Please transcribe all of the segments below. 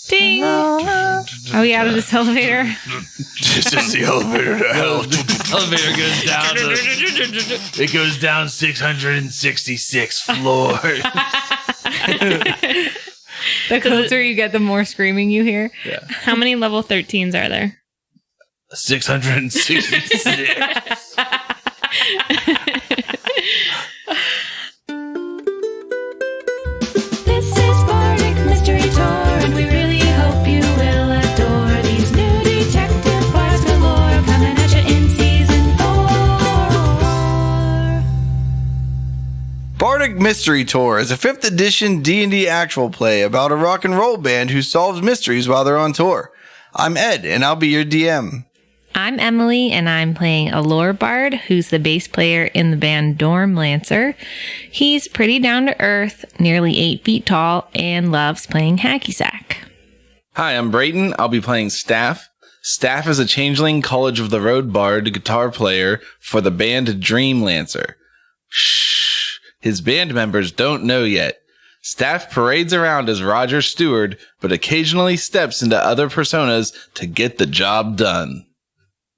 Ding! Are we out of this elevator? This is the elevator to hell. Elevator goes down. It goes down 666 floors. The closer you get, the more screaming you hear. Yeah. How many level 13s are there? 666. This is Bardic Mystery Tour, and we really hope you will adore these new detective bards galore coming at you in season 4. Bardic Mystery Tour is a 5th edition D&D actual play about a rock and roll band who solves mysteries while they're on tour. I'm Ed, and I'll be your DM. I'm Emily, and I'm playing a lore bard who's the bass player in the band Dorm Lancer. He's pretty down to earth, nearly 8 feet tall, and loves playing hacky sack. Hi, I'm Brayton. I'll be playing Staff. Staff is a changeling College of the Road bard guitar player for the band Dream Lancer. Shh. His band members don't know yet. Staff parades around as Roger Stewart, but occasionally steps into other personas to get the job done.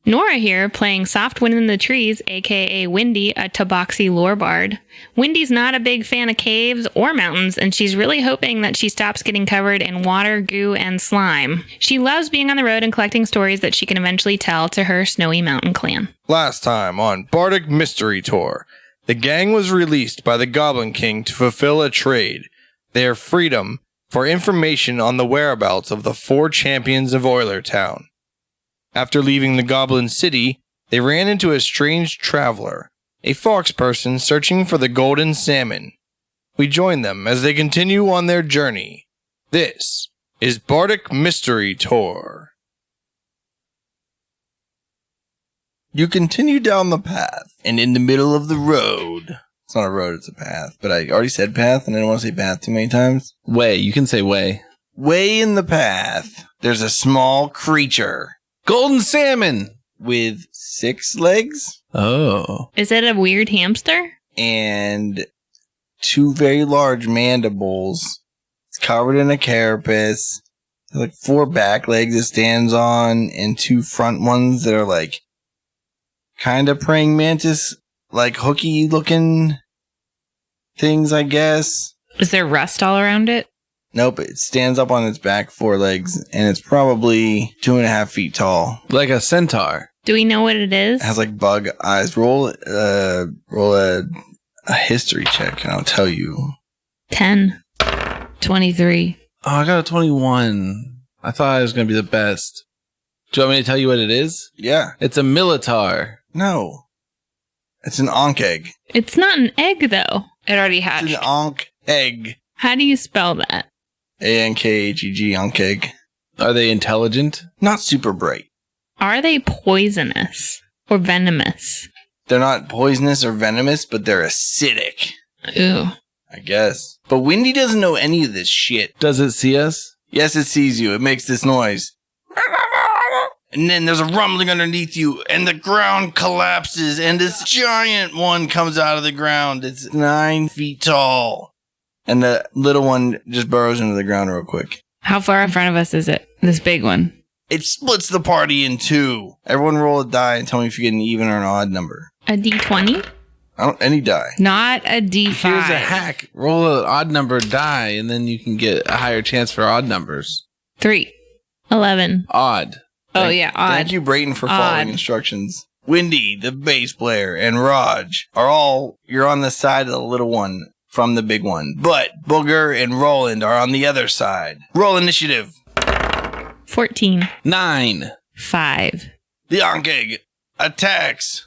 Nora here, playing Soft Wind in the Trees, aka Windy, a Tabaxi lore bard. Windy's not a big fan of caves or mountains, and she's really hoping that she stops getting covered in water, goo, and slime. She loves being on the road and collecting stories that she can eventually tell to her Snowy Mountain clan. Last time on Bardic Mystery Tour, the gang was released by the Goblin King to fulfill a trade, their freedom, for information on the whereabouts of the 4 champions of Eulertown. After leaving the Goblin City, they ran into a strange traveler, a fox person searching for the golden salmon. We join them as they continue on their journey. This is Bardic Mystery Tour. You continue down the path, and in the middle of the road... It's not a road, it's a path, but I already said path, and I didn't want to say path too many times. Way. You can say way. Way in the path, there's a small creature. Golden salmon! With 6 legs Oh. Is it a weird hamster? and 2 very large mandibles. It's covered in a carapace. There's like 4 back legs it stands on and 2 front ones that are like kind of praying mantis, like hooky looking things, I guess. Is there rust all around it? Nope, it stands up on its back 4 legs and it's probably 2.5 feet tall. Like a centaur. Do we know what it is? It has like bug eyes. Roll a history check and I'll tell you. 10. 23. Oh, I got a 21. I thought I was going to be the best. Do you want me to tell you what it is? Yeah. It's a militar. No. It's an ankh egg. It's not an egg, though. It already hatched. It's an ankh egg. How do you spell that? A-N-K-H-E-G, ankh egg. Are they intelligent? Not super bright. Are they poisonous or venomous? They're not poisonous or venomous, but they're acidic. Ooh. I guess. But Windy doesn't know any of this shit. Does it see us? Yes, it sees you. It makes this noise. And then there's a rumbling underneath you, and the ground collapses, and this giant one comes out of the ground. It's 9 feet tall. And the little one just burrows into the ground real quick. How far in front of us is it? This big one. It splits the party in 2. Everyone roll a die and tell me if you get an even or an odd number. A D20? Any die. Not a D5. Here's a hack. Roll an odd number die, and then you can get a higher chance for odd numbers. 3. 11. Odd. Oh, yeah, odd. Thank you, Brayton, for following instructions. Windy, the bass player, and Raj you're on the side of the little one from the big one. But Booger and Roland are on the other side. Roll initiative. 14. 9. 5. The ankh egg attacks.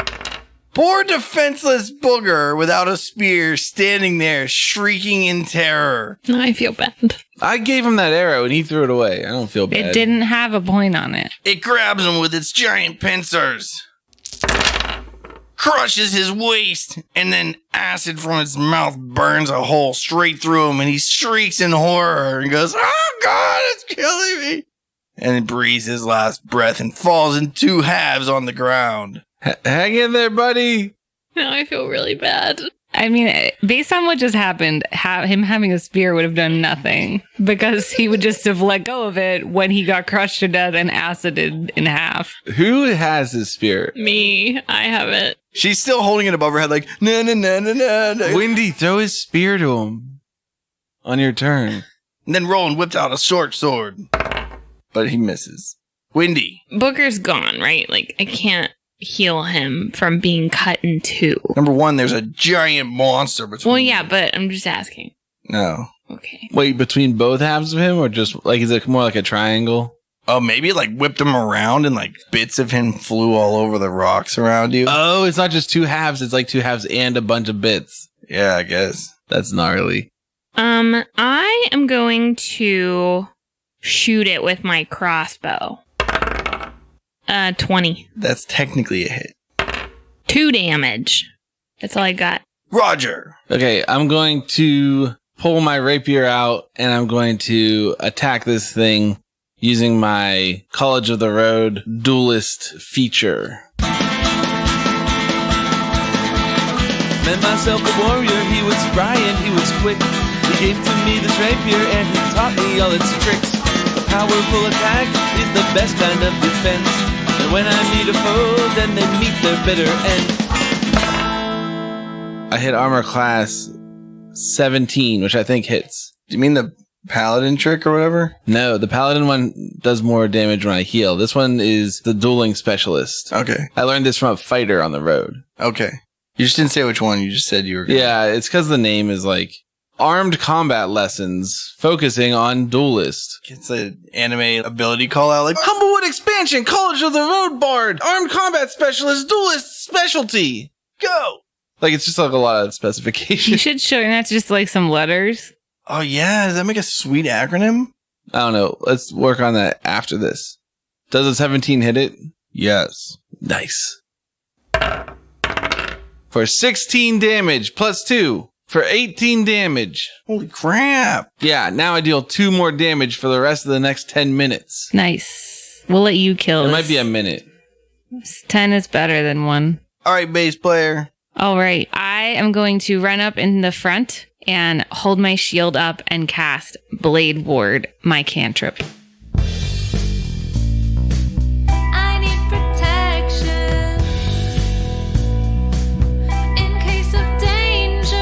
Poor defenseless Booger without a spear standing there shrieking in terror. I feel bad. I gave him that arrow, and he threw it away. I don't feel bad. It didn't have a point on it. It grabs him with its giant pincers, crushes his waist, and then acid from its mouth burns a hole straight through him, and he shrieks in horror and goes, "Oh God, it's killing me!" And he breathes his last breath and falls in 2 halves on the ground. Hang in there, buddy. Now I feel really bad. I mean, based on what just happened, him having a spear would have done nothing because he would just have let go of it when he got crushed to death and acided in half. Who has his spear? Me. I have it. She's still holding it above her head like, no, no, no, no, no. Windy, throw his spear to him on your turn. And then Roland whipped out a short sword. But he misses. Windy. Booker's gone, right? Like, I can't heal him from being cut in two. Number one, there's a giant monster between Well, yeah, but I'm just asking. No. Okay. Wait, between both halves of him, or just like, is it more like a triangle? Oh, maybe it like whipped him around and like bits of him flew all over the rocks around you. Oh, it's not just two halves. It's like two halves and a bunch of bits. Yeah, I guess. That's gnarly. I am going to shoot it with my crossbow. 20. That's technically a hit. 2 damage. That's all I got. Roger. Okay, I'm going to pull my rapier out and I'm going to attack this thing using my College of the Road duelist feature. Met myself a warrior, he was spry and he was quick. He gave to me this rapier and he taught me all its tricks. A powerful attack is the best kind of defense. And when I meet a foe, then they meet their bitter end. I hit armor class 17, which I think hits. Do you mean the paladin trick or whatever? No, the paladin one does more damage when I heal. This one is the dueling specialist. Okay. I learned this from a fighter on the road. Okay. You just didn't say which one. You just said you were gonna... Yeah, it's because the name is like Armed Combat Lessons, focusing on duelist. It's an anime ability call out like... Humblewood Expansion, College of the Road Bard, Armed Combat Specialist, Duelist Specialty. Go! Like, it's just like a lot of You specifications. should show that's just like some letters. Oh, yeah. Does that make a sweet acronym? I don't know. Let's work on that after this. Does a 17 hit it? Yes. Nice. For 16 damage, plus 2. For 18 damage. Holy crap. Yeah, now I deal 2 more damage for the rest of the next 10 minutes. Nice. We'll let you kill It this. might be a minute. 10 is better than 1. All right, bass player. All right. I am going to run up in the front and hold my shield up and cast Blade Ward, my cantrip. I need protection in case of danger.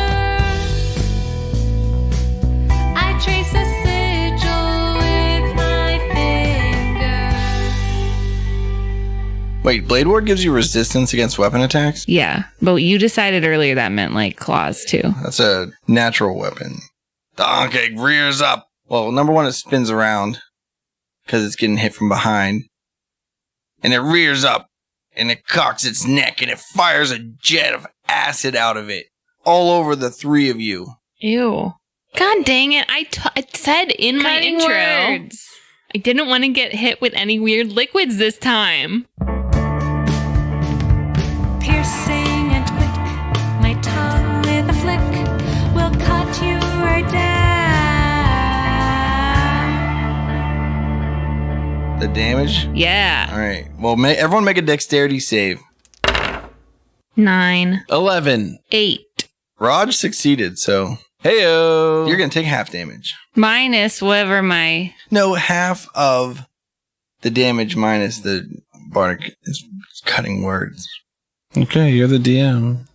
I trace a sigil with my finger. Wait, Blade Ward gives you resistance against weapon attacks? Yeah, but you decided earlier that meant like claws too. That's a natural weapon. The Ankh rears up. Well, number one, it spins around because it's getting hit from behind. And it rears up and it cocks its neck and it fires a jet of acid out of it all over the 3 of you. Ew. God dang it. I said in my Cutting intro, words. I didn't want to get hit with any weird liquids this time. Piercing and quick, my tongue with a flick will cut you right down. The damage? Yeah. All right. Well, everyone make a dexterity save. 9. 11. 8. Raj succeeded, so Heyo. you're going to take half damage. Minus whatever my... No, half of the damage minus the bardic is cutting words. Okay, you're the DM.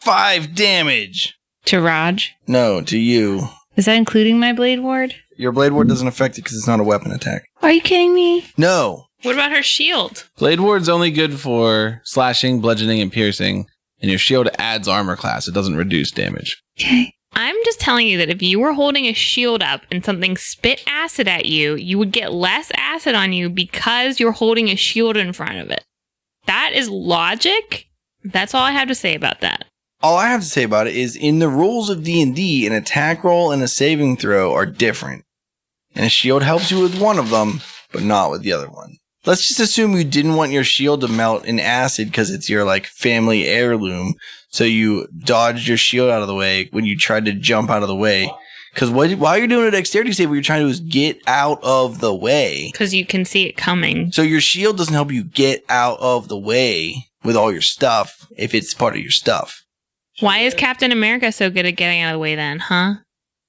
5 damage. To Raj. No, to you. Is that including my Blade Ward? Your blade ward doesn't affect it because it's not a weapon attack. Are you kidding me? No. What about her shield? Blade Ward's only good for slashing, bludgeoning, and piercing. And your shield adds armor class. It doesn't reduce damage. Okay. I'm just telling you that if you were holding a shield up and something spit acid at you, you would get less acid on you because you're holding a shield in front of it. That is logic. That's all I have to say about that. All I have to say about it is in the rules of D&D, an attack roll and a saving throw are different. And a shield helps you with one of them, but not with the other one. Let's just assume you didn't want your shield to melt in acid because it's your like family heirloom. So you dodged your shield out of the way when you tried to jump out of the way. Because while you're doing a dexterity save, what you're trying to do is get out of the way. Because you can see it coming. So your shield doesn't help you get out of the way with all your stuff if it's part of your stuff. Why is Captain America so good at getting out of the way then, huh?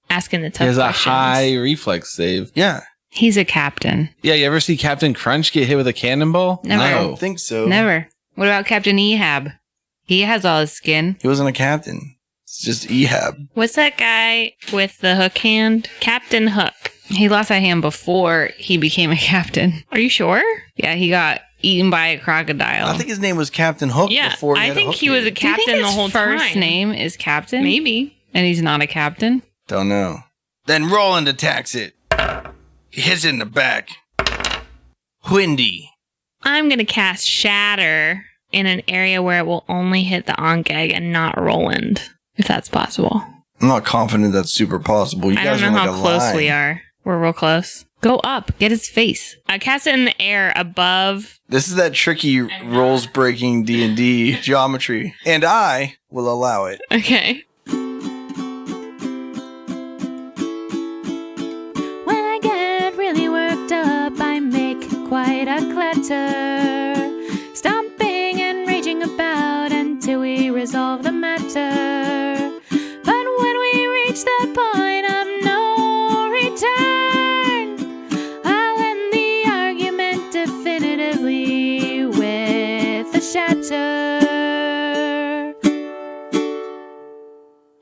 Asking the He tough has a questions. high reflex save. Yeah. He's a captain. Yeah, you ever see Captain Crunch get hit with a cannonball? Never. I No. don't think so. Never. What about Captain Ehab? He has all his skin. He wasn't a captain. It's just Ehab. What's that guy with the hook hand? Captain Hook. He lost that hand before he became a captain. Are you sure? Yeah, he got eaten by a crocodile. I think his name was Captain Hook Yeah, before he I had think a hook he was a hand. Do you think captain the his whole first time. name is Captain? Maybe. And he's not a captain? Don't know. Then Roland attacks it. He hits it in the back. Windy. I'm going to cast Shatter in an area where it will only hit the Ankh egg and not Roland, if that's possible. I'm not confident that's super possible. You I guys don't know are like how a close line. we are. We're real close. Go up. Get his face. I cast it in the air above. This is that tricky rules breaking D&D geometry, and I will allow it. Okay. When I get really worked up, I make quite a clatter, stomping and raging about until we resolve the matter. But when we reach that point of no return, I'll end the argument definitively with a shatter.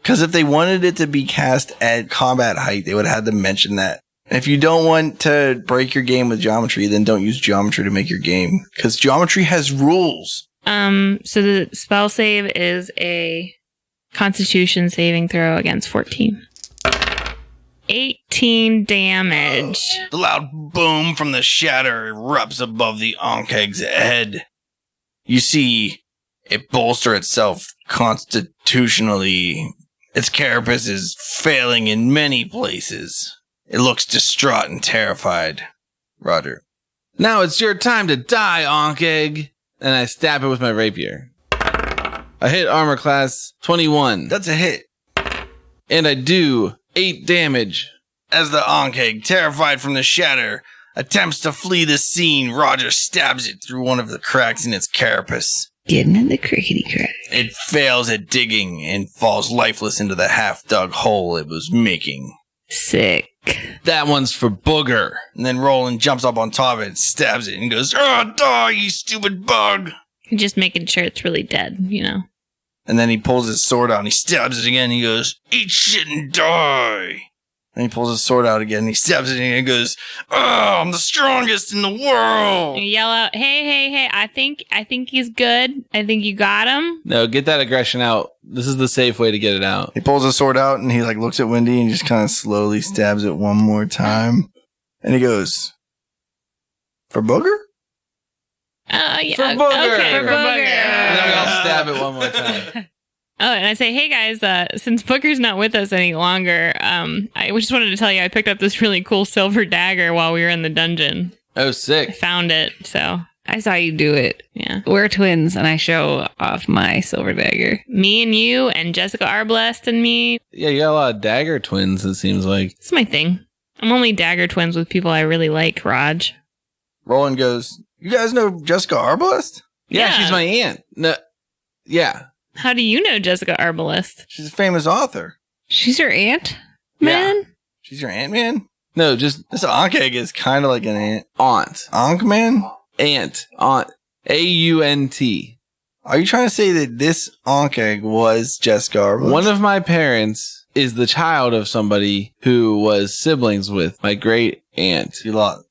Because if they wanted it to be cast at combat height, they would have had to mention that. If you don't want to break your game with geometry, then don't use geometry to make your game. Because geometry has rules. So the spell save is a Constitution saving throw against 14. 18 damage. The loud boom from the shatter erupts above the Ankh-Egg's head. You see it bolster itself constitutionally. Its carapace is failing in many places. It looks distraught and terrified. Roger. Now it's your time to die, Ankh Egg. And I stab it with my rapier. I hit armor class 21. That's a hit. And I do 8 damage. As the Ankh-Egg, terrified from the shatter, attempts to flee the scene, Roger stabs it through one of the cracks in its carapace. Getting in the crickety crack. It fails at digging and falls lifeless into the half-dug hole it was making. Sick. That one's for Booger. And then Roland jumps up on top of it, stabs it, and goes, "Oh, die, you stupid bug!" Just making sure it's really dead, you know. And then he pulls his sword out and he stabs it again. And he goes, "Eat shit and die." And he pulls his sword out again and he stabs it and he goes, "Oh, I'm the strongest in the world." You yell out, hey, I think he's good. I think you got him. No, get that aggression out. This is the safe way to get it out. He pulls his sword out and he like looks at Wendy and just kind of slowly stabs it one more time. And he goes, "For Booger?" Yeah. For Booger. Okay, for For Booger. And then we all stab it one more time. Oh, and I say, hey guys, since Booker's not with us any longer, I just wanted to tell you I picked up this really cool silver dagger while we were in the dungeon. Oh, I sick. found it, so I saw you do it. yeah. We're twins, and I show off my silver dagger. Me and you and Jessica Arblest and me. Yeah, you got a lot of dagger twins, it seems like. It's my thing. I'm only dagger twins with people I really like, Raj. Roland goes, "You guys know Jessica Arbalest? Yeah, Yeah. she's my aunt. No, yeah. How do you know Jessica Arbalest? She's a famous author. She's your aunt, Yeah. man? She's your Ant Man? No, just This Ankh-Egg is kind of like an ant. aunt. Ankh-Man? Aunt. Aunt. AUNT. Are you trying to say that this Ankh-Egg was Jessica Arbalest? One of my parents is the child of somebody who was siblings with my great aunt. You lost.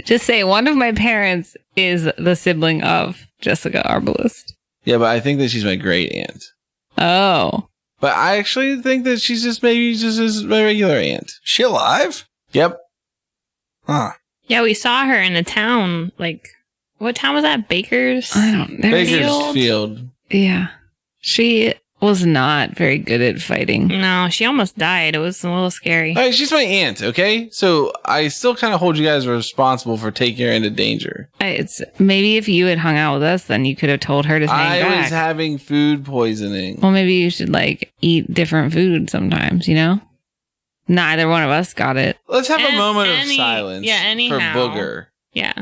Just say one of my parents is the sibling of Jessica Arbalest. Yeah, but I think that she's my great aunt. Oh. But I actually think that she's just maybe just my regular aunt. She alive? Yep. Huh. Yeah, we saw her in the town. Like, what town was that? Baker's? I don't know. Bakersfield. Yeah. She was not very good at fighting. No, she almost died. It was a little scary. All right, she's my aunt, okay? So I still kind of hold you guys responsible for taking her into danger. It's maybe if you had hung out with us, then you could have told her to hang I back. was having food poisoning. Well, maybe you should like eat different food sometimes, you know? Neither one of us got it. Let's have a And- moment of any- silence yeah, for anyhow. Booger. Yeah.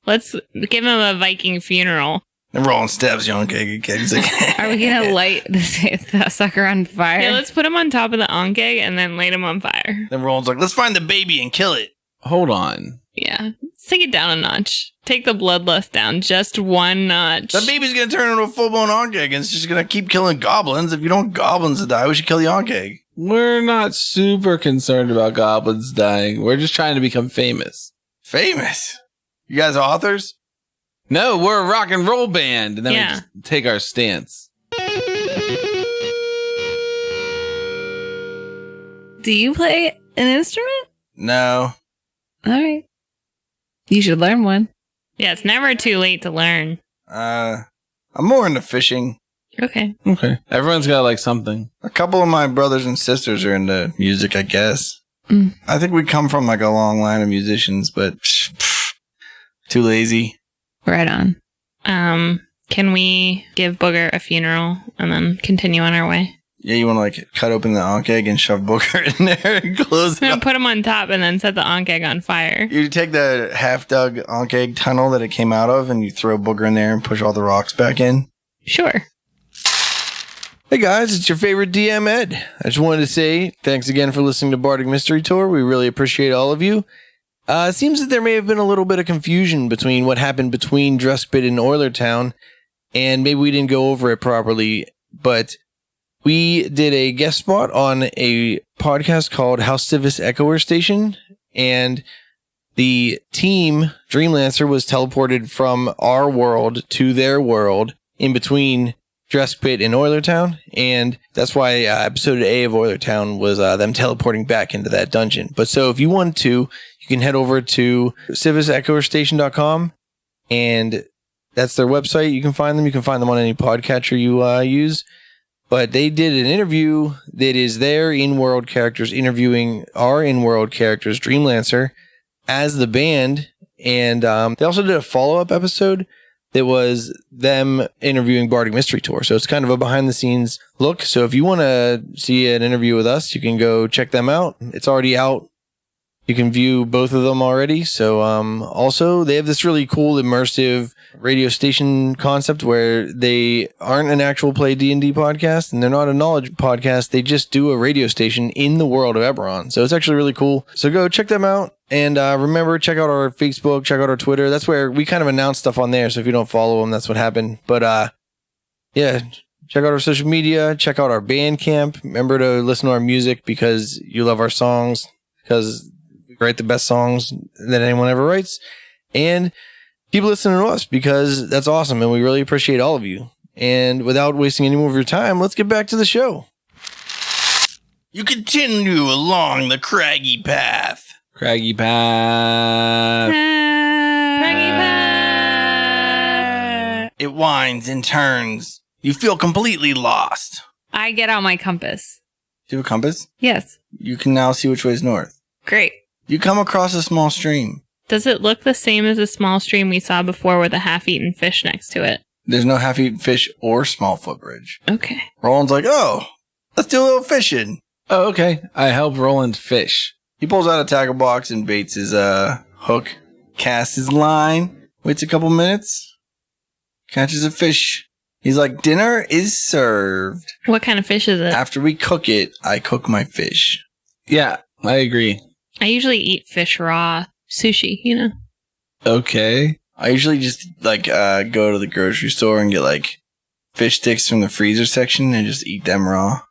Let's give him a Viking funeral. And Roland stabs the Ankh egg again. He's like, Are we gonna light the sucker on fire? Yeah, let's put him on top of the Ankh egg and then light him on fire. then Roland's like, let's find the baby and kill it. Hold on. Yeah. Let's take it down a notch. Take the bloodlust down just one notch. That baby's going to turn into a full-blown Ankh egg, and it's just going to keep killing goblins. If you don't want goblins to die, we should kill the Ankh egg. We're not super concerned about goblins dying. We're just trying to become famous. Famous? You guys are authors? No, we're a rock and roll band. And then we Yeah. just take our stance. Do you play an instrument? No. All right. You should learn one. Yeah, it's never too late to learn. I'm more into fishing. Okay. Okay. Everyone's got like something. A couple of my brothers and sisters are into music, I guess. Mm. I think we come from like a long line of musicians, but too lazy. Right on. Can we give Booger a funeral and then continue on our way? Yeah, you want to like cut open the Ankh egg and shove Booger in there and close it No, up. put him on top and then set the Ankh egg on fire. You take the half-dug Ankh egg tunnel that it came out of, and you throw Booger in there and push all the rocks back in. Sure. Hey guys, it's your favorite DM Ed. I just wanted to say thanks again for listening to Bardic Mystery Tour. We really appreciate all of you. It seems that there may have been a little bit of confusion between what happened between Druskbit and Eulertown, and maybe we didn't go over it properly, but we did a guest spot on a podcast called House Sivis Echoer Station, and the team, Dreamlancer, was teleported from our world to their world in between Druskbit and Eulertown, and that's why episode A of Eulertown was them teleporting back into that dungeon. But so if you want to, you can head over to sivisechoerstation.com, and that's their website. You can find them. You can find them on any podcatcher you use. But they did an interview that is their in-world characters interviewing our in-world characters, Dreamlancer, as the band. And they also did a follow-up episode that was them interviewing Bardic Mystery Tour. So it's kind of a behind-the-scenes look. So if you want to see an interview with us, you can go check them out. It's already out. You can view both of them already. So also, they have this really cool, immersive radio station concept where they aren't an actual play D&D podcast, and they're not a knowledge podcast. They just do a radio station in the world of Eberron. So it's actually really cool. So go check them out. And remember, check out our Facebook, check out our Twitter. That's where we kind of announce stuff on there. So if you don't follow them, that's what happened. But yeah, check out our social media. Check out our Bandcamp. Remember to listen to our music because you love our songs, because we write the best songs that anyone ever writes. And keep listening to us because that's awesome. And we really appreciate all of you. And without wasting any more of your time, let's get back to the show. You continue along the craggy path. Craggy path. It winds and turns. You feel completely lost. I get out my compass. Do you have a compass? Yes. You can now see which way is north. Great. You come across a small stream. Does it look the same as the small stream we saw before with a half-eaten fish next to it? There's no half-eaten fish or small footbridge. Okay. Roland's like, oh, let's do a little fishing. Oh, okay. I help Roland fish. He pulls out a tackle box and baits his hook, casts his line, waits a couple minutes, catches a fish. He's like, dinner is served. What kind of fish is it? After we cook it, I cook my fish. Yeah, I agree. I usually eat fish raw. Sushi, you know. Okay. I usually just like go to the grocery store and get like fish sticks from the freezer section and just eat them raw.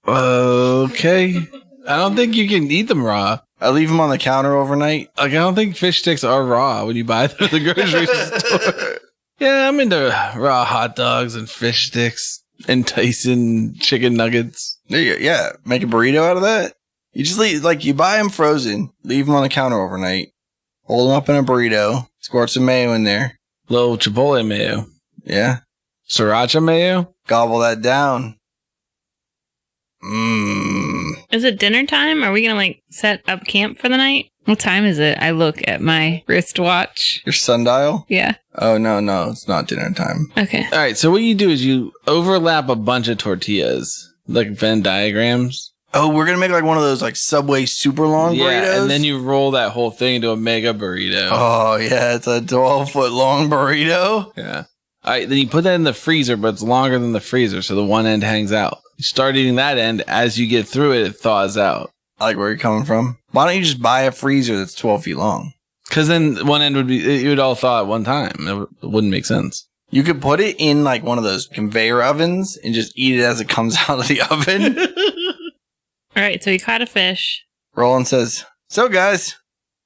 Okay. I don't think you can eat them raw. I leave them on the counter overnight. Like, I don't think fish sticks are raw when you buy them at the grocery store. Yeah, I'm into raw hot dogs and fish sticks and Tyson chicken nuggets. There you go. Yeah, make a burrito out of that. You just leave, like, you buy them frozen, leave them on the counter overnight, hold them up in a burrito, squirt some mayo in there. Little chipotle mayo. Yeah. Sriracha mayo. Gobble that down. Mmm. Is it dinner time? Are we going to, like, set up camp for the night? What time is it? I look at my wristwatch. Your sundial? Yeah. Oh, no, it's not dinner time. Okay. All right, so what you do is you overlap a bunch of tortillas, like Venn diagrams. Oh, we're going to make like one of those like Subway super long burritos? And then you roll that whole thing into a mega burrito. Oh, yeah, it's a 12-foot long burrito. Yeah. All right, then you put that in the freezer, but it's longer than the freezer, so the one end hangs out. You start eating that end. As you get through it, it thaws out. I like where you're coming from. Why don't you just buy a freezer that's 12 feet long? Because then one end it would all thaw at one time. It wouldn't make sense. You could put it in like one of those conveyor ovens and just eat it as it comes out of the oven. All right, so he caught a fish. Roland says, so guys,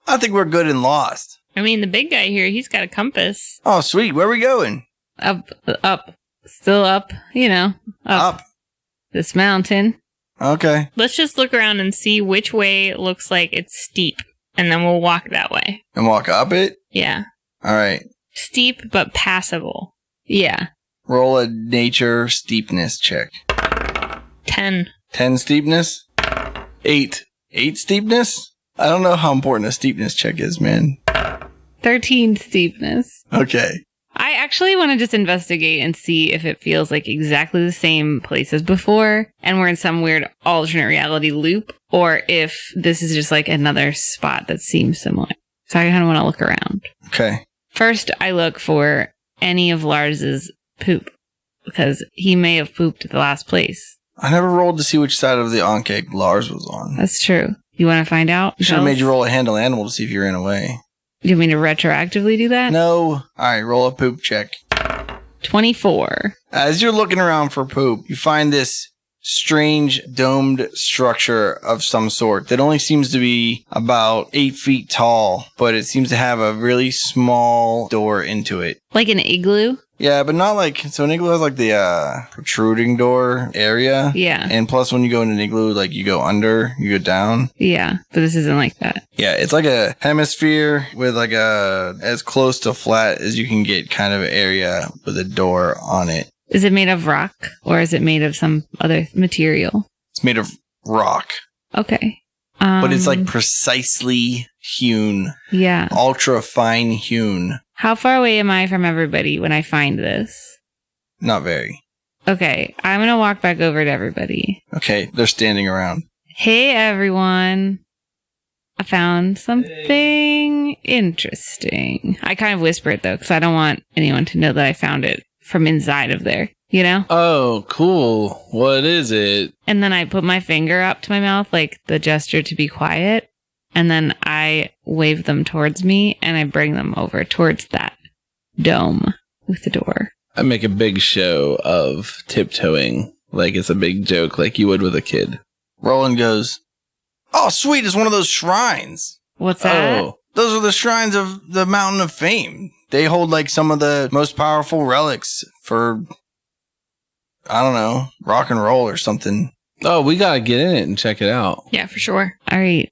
I think we're good and lost. I mean, the big guy here, he's got a compass. Oh, sweet. Where are we going? Up. Still up, Up. This mountain. Okay. Let's just look around and see which way it looks like it's steep, and then we'll walk that way. And walk up it? Yeah. All right. Steep, but passable. Yeah. Roll a nature steepness check. 10. 10 steepness? 8. 8 steepness? I don't know how important a steepness check is, man. 13 steepness. Okay. I actually want to just investigate and see if it feels like exactly the same place as before and we're in some weird alternate reality loop, or if this is just like another spot that seems similar. So I kind of want to look around. Okay. First, I look for any of Lars's poop because he may have pooped at the last place. I never rolled to see which side of the Ankh Lars was on. That's true. You want to find out? Should have made you roll a handle animal to see if you ran away. Do you mean to retroactively do that? No. All right, roll a poop check. 24. As you're looking around for poop, you find this strange domed structure of some sort that only seems to be about 8 feet tall, but it seems to have a really small door into it. Like an igloo? Yeah, but not like, so an igloo has like the protruding door area. Yeah. And plus when you go in an igloo, like you go under, you go down. Yeah, but this isn't like that. Yeah, it's like a hemisphere with like a, as close to flat as you can get kind of area with a door on it. Is it made of rock or is it made of some other material? It's made of rock, Okay. but it's like precisely hewn, Yeah. ultra fine hewn. How far away am I from everybody when I find this? Not very. Okay, I'm going to walk back over to everybody. Okay, they're standing around. Hey, everyone. I found something interesting. I kind of whisper it, though, because I don't want anyone to know that I found it from inside of there, you know? Oh, cool. What is it? And then I put my finger up to my mouth, like the gesture to be quiet. And then I wave them towards me and I bring them over towards that dome with the door. I make a big show of tiptoeing, like it's a big joke, like you would with a kid. Roland goes, oh, sweet, it's one of those shrines. What's that? Oh, Those are the shrines of the Mountain of Fame. They hold like some of the most powerful relics for, I don't know, rock and roll or something. oh, we gotta get in it and check it out. Yeah, for sure. All right.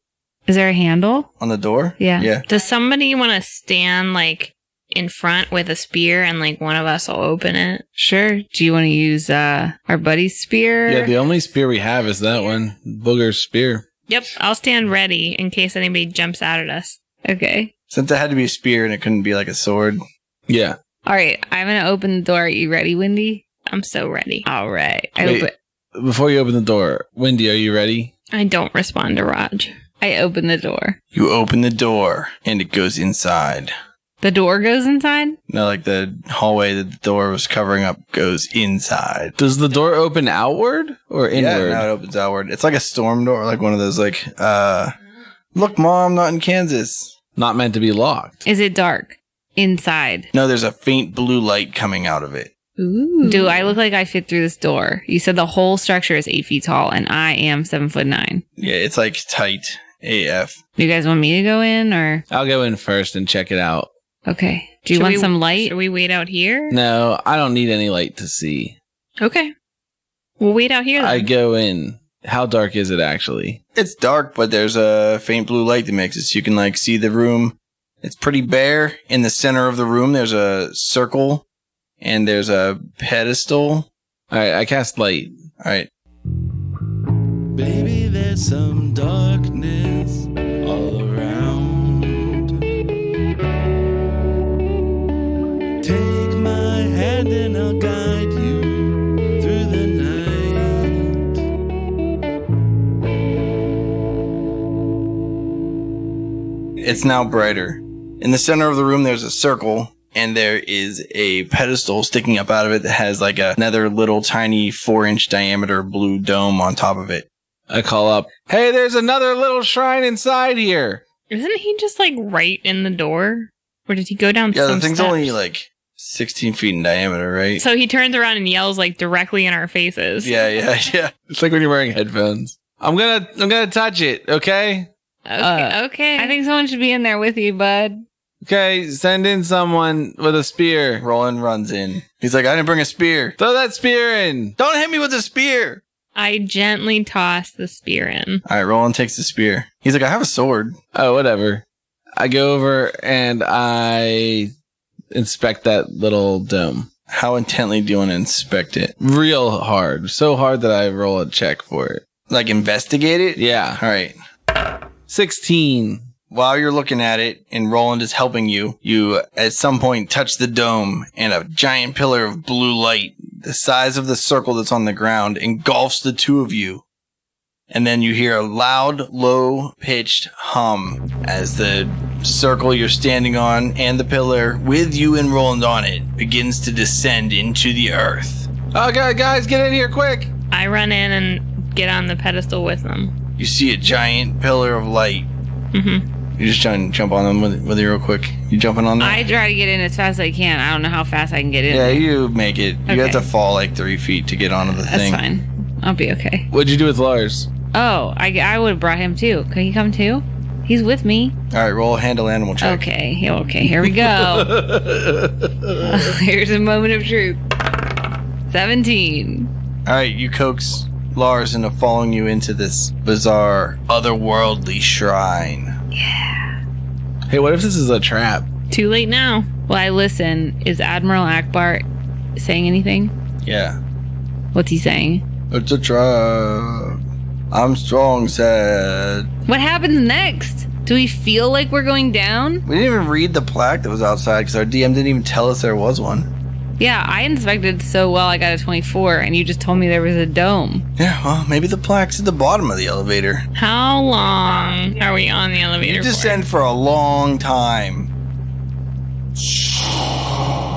Is there a handle? On the door? Yeah. Yeah. Does somebody want to stand like in front with a spear and like one of us will open it? Sure. Do you want to use our buddy's spear? Yeah, the only spear we have is that one, Booger's spear. Yep, I'll stand ready in case anybody jumps out at us. Okay. Since it had to be a spear and it couldn't be like a sword. Yeah. All right. I'm going to open the door. Are you ready, Wendy? I'm so ready. All right. Wait, before you open the door, Wendy, are you ready? I don't respond to Raj. I open the door. You open the door and it goes inside. The door goes inside? No, like the hallway that the door was covering up goes inside. Does the door open outward or inward? Yeah, now it opens outward. It's like a storm door, like one of those like, look, Mom, not in Kansas. Not meant to be locked. Is it dark? Inside. No, there's a faint blue light coming out of it. Ooh. Do I look like I fit through this door? You said the whole structure is 8 feet tall and I am 7'9". Yeah, it's like tight AF. You guys want me to go in or? I'll go in first and check it out. Okay. Do you Should want we- some light? Should we wait out here? No, I don't need any light to see. Okay. We'll wait out here then. I go in. How dark is it actually? It's dark, but there's a faint blue light that makes it so you can like see the room. It's pretty bare. In the center of the room, there's a circle and there's a pedestal. All right, I cast light. All right. Baby, there's some darkness all around. Take my hand and I'll guide you through the night. It's now brighter. In the center of the room, there's a circle and there is a pedestal sticking up out of it that has like another little tiny 4-inch diameter blue dome on top of it. I call up, hey, there's another little shrine inside here. Isn't he just like right in the door? Or did he go down Yeah, some the thing's steps? only like 16 feet in diameter, right? So he turns around and yells like directly in our faces. Yeah. It's like when you're wearing headphones. I'm gonna touch it, okay? Okay. I think someone should be in there with you, bud. Okay, send in someone with a spear. Roland runs in. He's like, I didn't bring a spear. Throw that spear in. Don't hit me with a spear. I gently toss the spear in. All right, Roland takes the spear. He's like, I have a sword. Oh, whatever. I go over and I inspect that little dome. How intently do you want to inspect it? Real hard. So hard that I roll a check for it. Like investigate it? Yeah. All right. 16. While you're looking at it and Roland is helping you, you at some point touch the dome and a giant pillar of blue light, the size of the circle that's on the ground, engulfs the two of you. And then you hear a loud, low-pitched hum as the circle you're standing on and the pillar with you and Roland on it begins to descend into the earth. Oh, God, guys, get in here quick. I run in and get on the pedestal with them. You see a giant pillar of light. Mm-hmm. You're just trying to jump on them with you real quick. You jumping on them? I try to get in as fast as I can. I don't know how fast I can get in. Yeah, you make it. You have Okay. to fall like 3 feet to get onto the That's thing. fine. I'll be okay. What'd you do with Lars? Oh, I would have brought him too. Could he come too? He's with me. All right, roll a handle animal check. Okay, here we go. Here's a moment of truth. 17. All right, you coax Lars into following you into this bizarre, otherworldly shrine. Hey, what if this is a trap? Too late now. Well, I listen. Is Admiral Akbar saying anything? Yeah. What's he saying? It's a trap. I'm strong, said. What happens next? Do we feel like we're going down? We didn't even read the plaque that was outside because our DM didn't even tell us there was one. Yeah, I inspected so well I got a 24, and you just told me there was a dome. Yeah, well, maybe the plaque's at the bottom of the elevator. How long are we on the elevator You descend for a long time.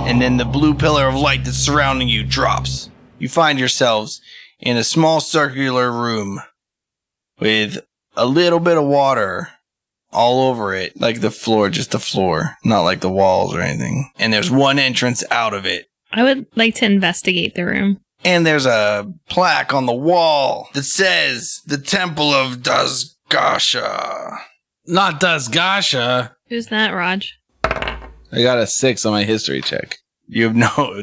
And then the blue pillar of light that's surrounding you drops. You find yourselves in a small circular room with a little bit of water all over it. Like the floor, just the floor, not like the walls or anything. And there's one entrance out of it. I would like to investigate the room. And there's a plaque on the wall that says the Temple of Dazgasha. Not Dazgasha. Who's that, Raj? I got a 6 on my history check. You have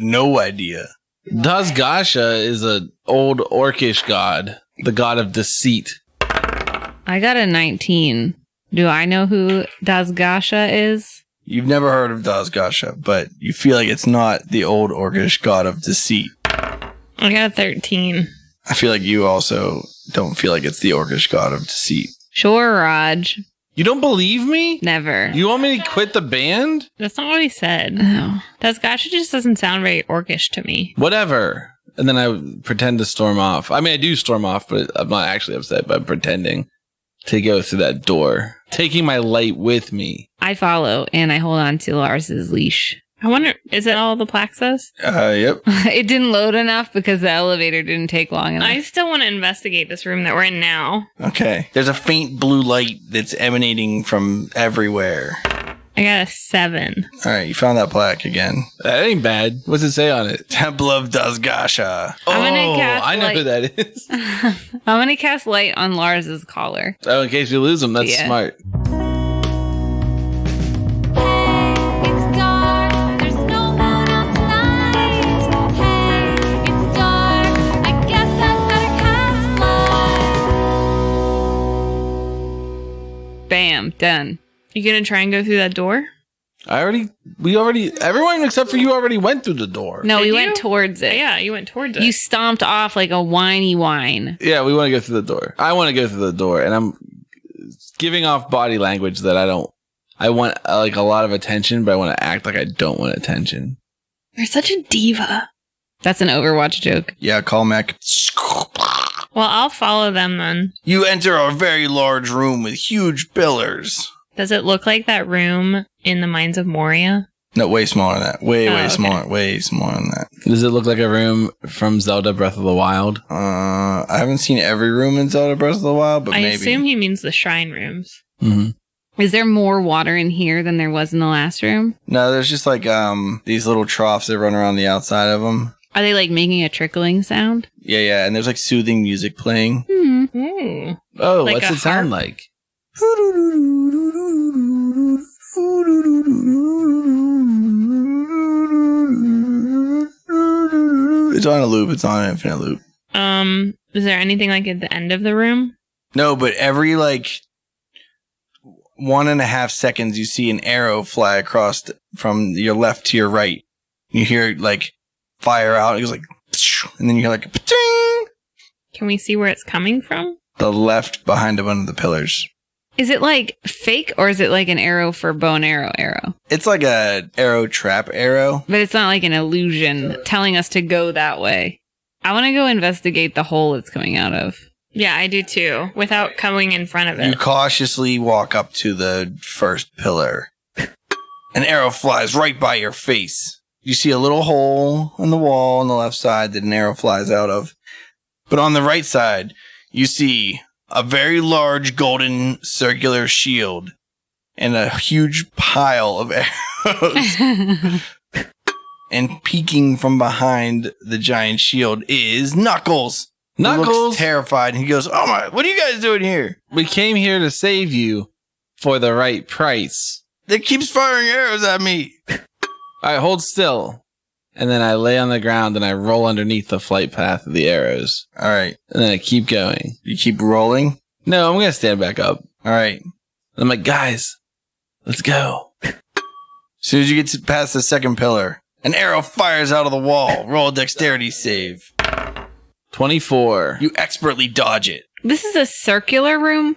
no idea. Dazgasha is an old orcish god, the god of deceit. I got a 19. Do I know who Dazgasha is? You've never heard of Dazgasha, but you feel like it's not the old orcish god of deceit. I got a 13. I feel like you also don't feel like it's the orcish god of deceit. Sure, Raj. You don't believe me? Never. You want me to quit the band? That's not what he said. Oh. Dazgasha just doesn't sound very orcish to me. Whatever. And then I pretend to storm off. I mean, I do storm off, but I'm not actually upset, but I'm pretending to go through that door, taking my light with me. I follow, and I hold on to Lars's leash. I wonder, is it all the plaque says? Yep. It didn't load enough because the elevator didn't take long enough. I still want to investigate this room that we're in now. Okay. There's a faint blue light that's emanating from everywhere. I got a 7. All right, you found that plaque again. That ain't bad. What's it say on it? Temple of Dazgasha. I'm gonna cast I know light. who that is. I'm going to cast light on Lars's collar. Oh, in case you lose him, that's Yeah. smart. It's dark, there's no moon out tonight. Hey, it's dark, I guess I'd better cast light. Bam, done. You gonna try and go through that door? Everyone except for you already went through the door. No, Did we you? went towards it. Yeah, you went towards it. You stomped off like a whiny whine. Yeah, we want to go through the door. I want to go through the door, and I'm giving off body language that I don't. I want like a lot of attention, but I want to act like I don't want attention. You're such a diva. That's an Overwatch joke. Yeah, call Mac. Well, I'll follow them then. You enter a very large room with huge pillars. Does it look like that room in the Mines of Moria? No, way smaller than that. Way okay. smaller. Way smaller than that. Does it look like a room from Zelda Breath of the Wild? I haven't seen every room in Zelda Breath of the Wild, but I maybe. assume he means the shrine rooms. Mm-hmm. Is there more water in here than there was in the last room? No, there's just like these little troughs that run around the outside of them. Are they like making a trickling sound? Yeah, and there's like soothing music playing. Ooh. Oh, Like what's a it sound harp? like? It's on a loop. It's on an infinite loop. Is there anything like at the end of the room? No, but every like 1.5 seconds, you see an arrow fly across from your left to your right. You hear like fire out. It goes like, and then you hear like a pa-ting! Can we see where it's coming from? The left behind one of the pillars. Is it like fake or is it like an arrow for bow and arrow? It's like a arrow trap arrow. But it's not like an illusion telling us to go that way. I want to go investigate the hole it's coming out of. Yeah, I do too, without coming in front of You it. cautiously walk up to the first pillar. An arrow flies right by your face. You see a little hole in the wall on the left side that an arrow flies out of. But on the right side, you see a very large golden circular shield and a huge pile of arrows. And peeking from behind the giant shield is Knuckles. He looks Knuckles! terrified. He goes, "Oh my, what are you guys doing here? We came here to save you for the right price. It keeps firing arrows at me." All right, hold still. And then I lay on the ground and I roll underneath the flight path of the arrows. All right. And then I keep going. You keep rolling. No, I'm going to stand back up. All right. I'm like, guys, let's go. As soon as you get past the second pillar, an arrow fires out of the wall. Roll a dexterity save. 24. You expertly dodge it. This is a circular room?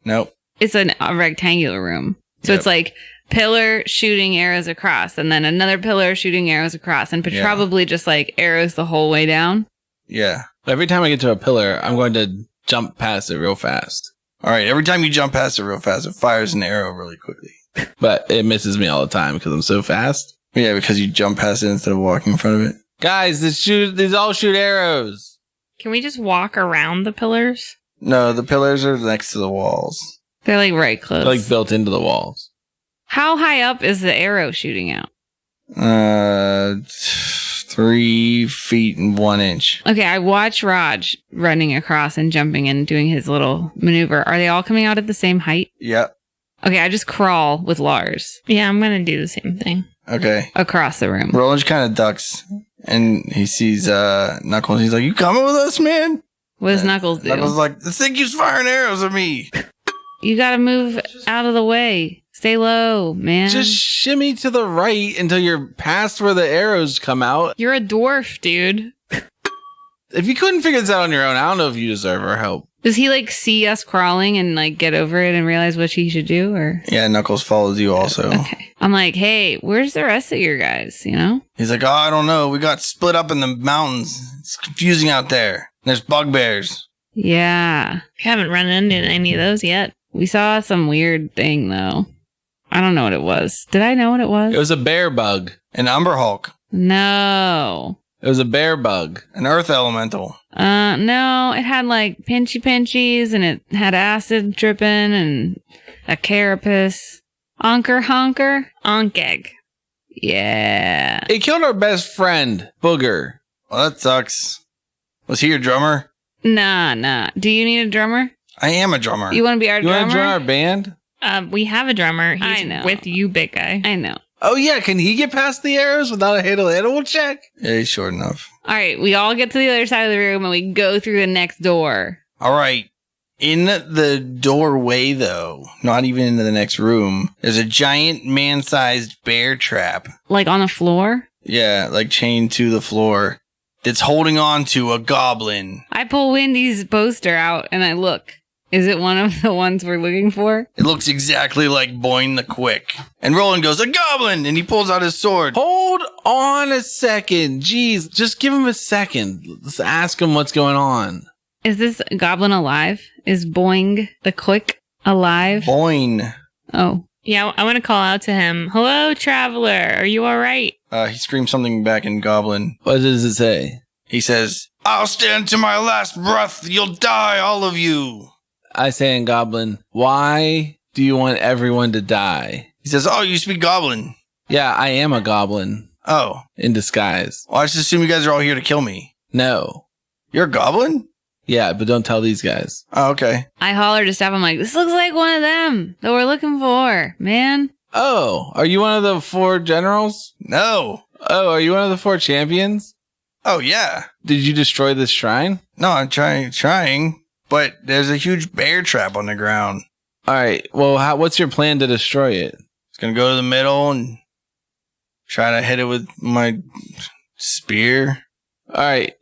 Nope. It's a rectangular room. So Yep. it's like pillar shooting arrows across and then another pillar shooting arrows across and Yeah. probably just like arrows the whole way down. Yeah. Every time I get to a pillar, I'm going to jump past it real fast. All right. Every time you jump past it real fast, it fires an arrow really quickly. But it misses me all the time because I'm so fast. Yeah, because you jump past it instead of walking in front of it. Guys, these all shoot arrows. Can we just walk around the pillars? No, the pillars are next to the walls. They're like right close. They're like built into the walls. How high up is the arrow shooting out? 3 feet and 1 inch. Okay, I watch Raj running across and jumping and doing his little maneuver. Are they all coming out at the same height? Yep. Okay, I just crawl with Lars Yeah, I'm gonna do the same thing. Okay. across the room. Roland kind of ducks and he sees Knuckles. He's like, "You coming with us, man?" What does Knuckles do? Knuckles is like, "This thing keeps firing arrows at me." You gotta move out of the way. Stay low, man. Just shimmy to the right until you're past where the arrows come out. You're a dwarf, dude. If you couldn't figure this out on your own, I don't know if you deserve our help. Does he like see us crawling and like get over it and realize what he should do or? Yeah, Knuckles follows you also. Okay. I'm like, hey, where's the rest of your guys? You know? He's like, "Oh, I don't know. We got split up in the mountains. It's confusing out there. There's bugbears." Yeah. We haven't run into any of those yet. We saw some weird thing though. I don't know what it was. Did I know what it was? It was a bear bug. An Umber Hulk. No. It was a bear bug. An Earth Elemental. No, it had like pinchies and it had acid dripping and a carapace. Honker. Onk egg. Yeah. It killed our best friend, Booger. Well, that sucks. Was he your drummer? Nah. Do you need a drummer? I am a drummer. You want to be our You want drummer? to join our band? We have a drummer. He's I know. with you, big guy. I know. Oh, yeah. Can he get past the arrows without a handle animal check? Yeah, he's short enough. All right, we all get to the other side of the room and we go through the next door. All right. In the doorway, though, not even into the next room, there's a giant man-sized bear trap. Like on the floor. Yeah, like chained to the floor. That's holding on to a goblin. I pull Wendy's poster out and I look. Is it one of the ones we're looking for? It looks exactly like Boyne the Quick. And Roland goes, "A goblin!" And he pulls out his sword. Hold on a second. Jeez, just give him a second. Let's ask him what's going on. Is this goblin alive? Is Boing the Quick alive? Boyne. Oh, Yeah, I want to call out to him. Hello, traveler. Are you all right? He screams something back in Goblin. What does it say? He says, I'll stand to my last breath. You'll die, all of you. I say in Goblin, why do you want everyone to die? He says, oh, you speak Goblin. Yeah, I am a goblin. Oh. In disguise. Well, I just assume you guys are all here to kill me. No. You're a goblin? Yeah, but don't tell these guys. Oh, okay. I holler to Steph. I'm like, this looks like one of them that we're looking for, man. Oh, are you one of the 4 generals? No. Oh, are you one of the 4 champions? Oh, yeah. Did you destroy this shrine? No, I'm trying, but there's a huge bear trap on the ground. All right. Well, what's your plan to destroy it? It's going to go to the middle and try to hit it with my spear. All right.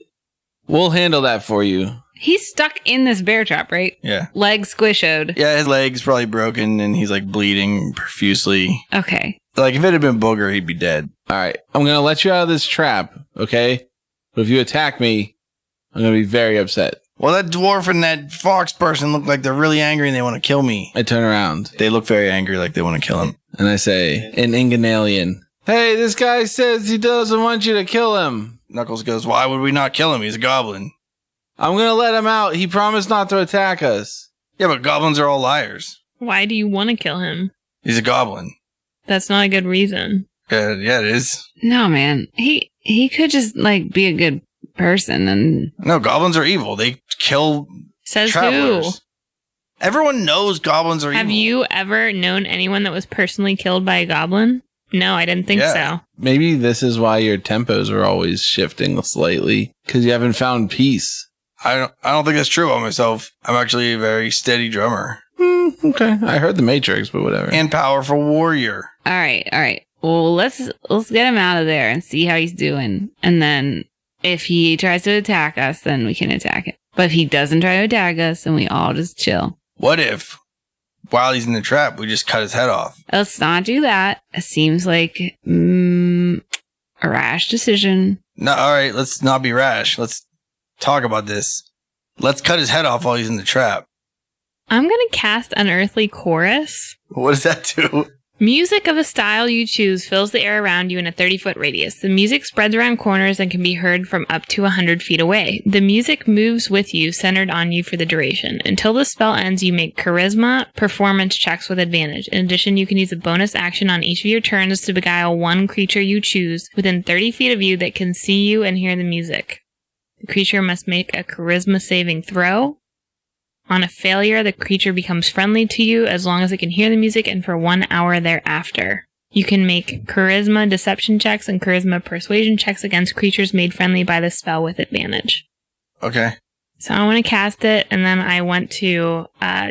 We'll handle that for you. He's stuck in this bear trap, right? Yeah. Legs squished. Yeah, his leg's probably broken and he's like bleeding profusely. Okay. Like if it had been Booger, he'd be dead. All right. I'm going to let you out of this trap, okay? But if you attack me, I'm going to be very upset. Well, that dwarf and that fox person look like they're really angry and they want to kill me. I turn around They look very angry, like they want to kill him. and I say, in Inganalian, hey, this guy says he doesn't want you to kill him. Knuckles goes, why would we not kill him? He's a goblin. I'm going to let him out. He promised not to attack us. Yeah, but goblins are all liars. Why do you want to kill him? He's a goblin. That's not a good reason. Yeah, it is. No, man. He could just like be a good person and No, goblins are evil. They kill Says travelers. who? Everyone knows goblins are Have evil. you ever known anyone that was personally killed by a goblin? No, I didn't think Yeah. so. Maybe this is why your tempos are always shifting slightly, because you haven't found peace. I don't think that's true about myself. I'm actually a very steady drummer. Okay. I heard the Matrix, but whatever. And powerful warrior. all right. Well, let's get him out of there and see how he's doing. And then if he tries to attack us, then we can attack him. But if he doesn't try to attack us, then we all just chill. What if, while he's in the trap, we just cut his head off? Let's not do that. It seems like a rash decision. No, all right, let's not be rash. Let's talk about this. Let's cut his head off while he's in the trap. I'm going to cast Unearthly Chorus. What does that do? Music of a style you choose fills the air around you in a 30-foot radius. The music spreads around corners and can be heard from up to 100 feet away. The music moves with you, centered on you for the duration. Until the spell ends, you make charisma performance checks with advantage. In addition, you can use a bonus action on each of your turns to beguile one creature you choose within 30 feet of you that can see you and hear the music. The creature must make a charisma saving throw. On a failure, the creature becomes friendly to you as long as it can hear the music and for 1 hour thereafter. You can make charisma deception checks and charisma persuasion checks against creatures made friendly by the spell with advantage. Okay. So I want to cast it, and then I want to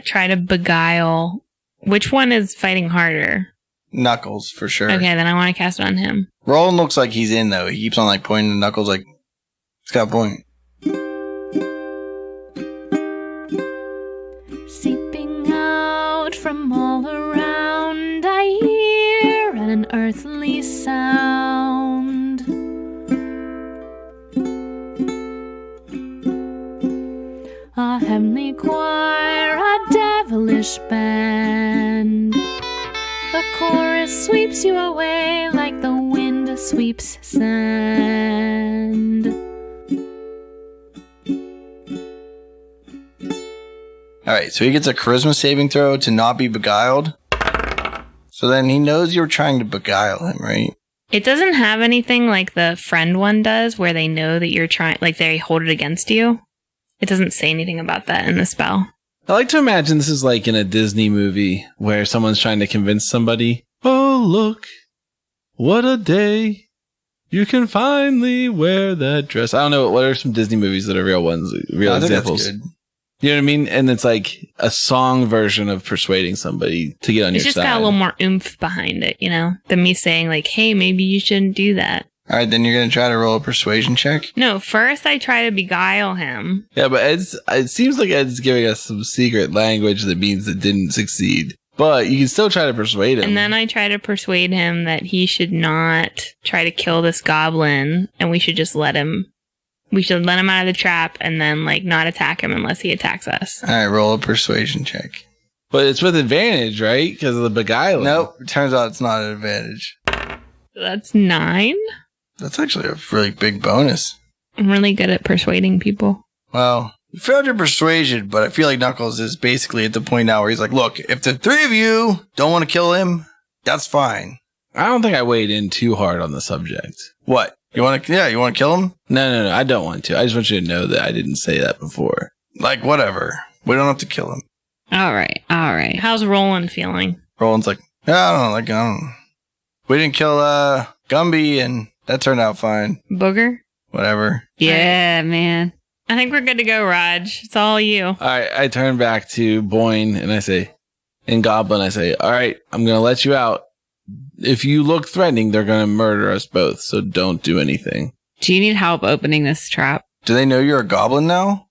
try to beguile. Which one is fighting harder? Knuckles, for sure. Okay, then I want to cast it on him. Roland looks like he's in, though. He keeps on, like, pointing to Knuckles like, he's got a point. Seeping out from all around, I hear an unearthly sound. A heavenly choir, a devilish band. The chorus sweeps you away like the wind sweeps sand. Alright, so he gets a charisma saving throw to not be beguiled. So then he knows you're trying to beguile him, right? It doesn't have anything like the friend one does where they know that you're trying, like they hold it against you. It doesn't say anything about that in the spell. I like to imagine this is like in a Disney movie where someone's trying to convince somebody, oh, look, what a day. You can finally wear that dress. I don't know. What are some Disney movies that are real ones, real I think examples? that's good. You know what I mean? And it's like a song version of persuading somebody to get on It's your just side. got a little more oomph behind it, you know, than me saying like, hey, maybe you shouldn't do that. Alright, then you're going to try to roll a persuasion check? No, first I try to beguile him. Yeah, but it seems like Ed's giving us some secret language that means it didn't succeed. But you can still try to persuade him. And then I try to persuade him that he should not try to kill this goblin and we should just let him. We should let him out of the trap and then like not attack him unless he attacks us. Alright, roll a persuasion check. But it's with advantage, right? Because of the beguiling. Nope. It turns out it's not an advantage. That's 9. That's actually a really big bonus. I'm really good at persuading people. Well, you failed your persuasion, but I feel like Knuckles is basically at the point now where he's like, look, if the 3 of you don't want to kill him, that's fine. I don't think I weighed in too hard on the subject. What? You want to? Yeah, you want to kill him? No. I don't want to. I just want you to know that I didn't say that before. Like, whatever. We don't have to kill him. All right. How's Roland feeling? Roland's like, I don't know. We didn't kill Gumby, and that turned out fine. Booger? Whatever. Yeah, man. I think we're good to go, Raj. It's all you. All right, I turn back to Boyne and I say, in Goblin, I say, all right, I'm going to let you out. If you look threatening, they're going to murder us both, so don't do anything. Do you need help opening this trap? Do they know you're a goblin now?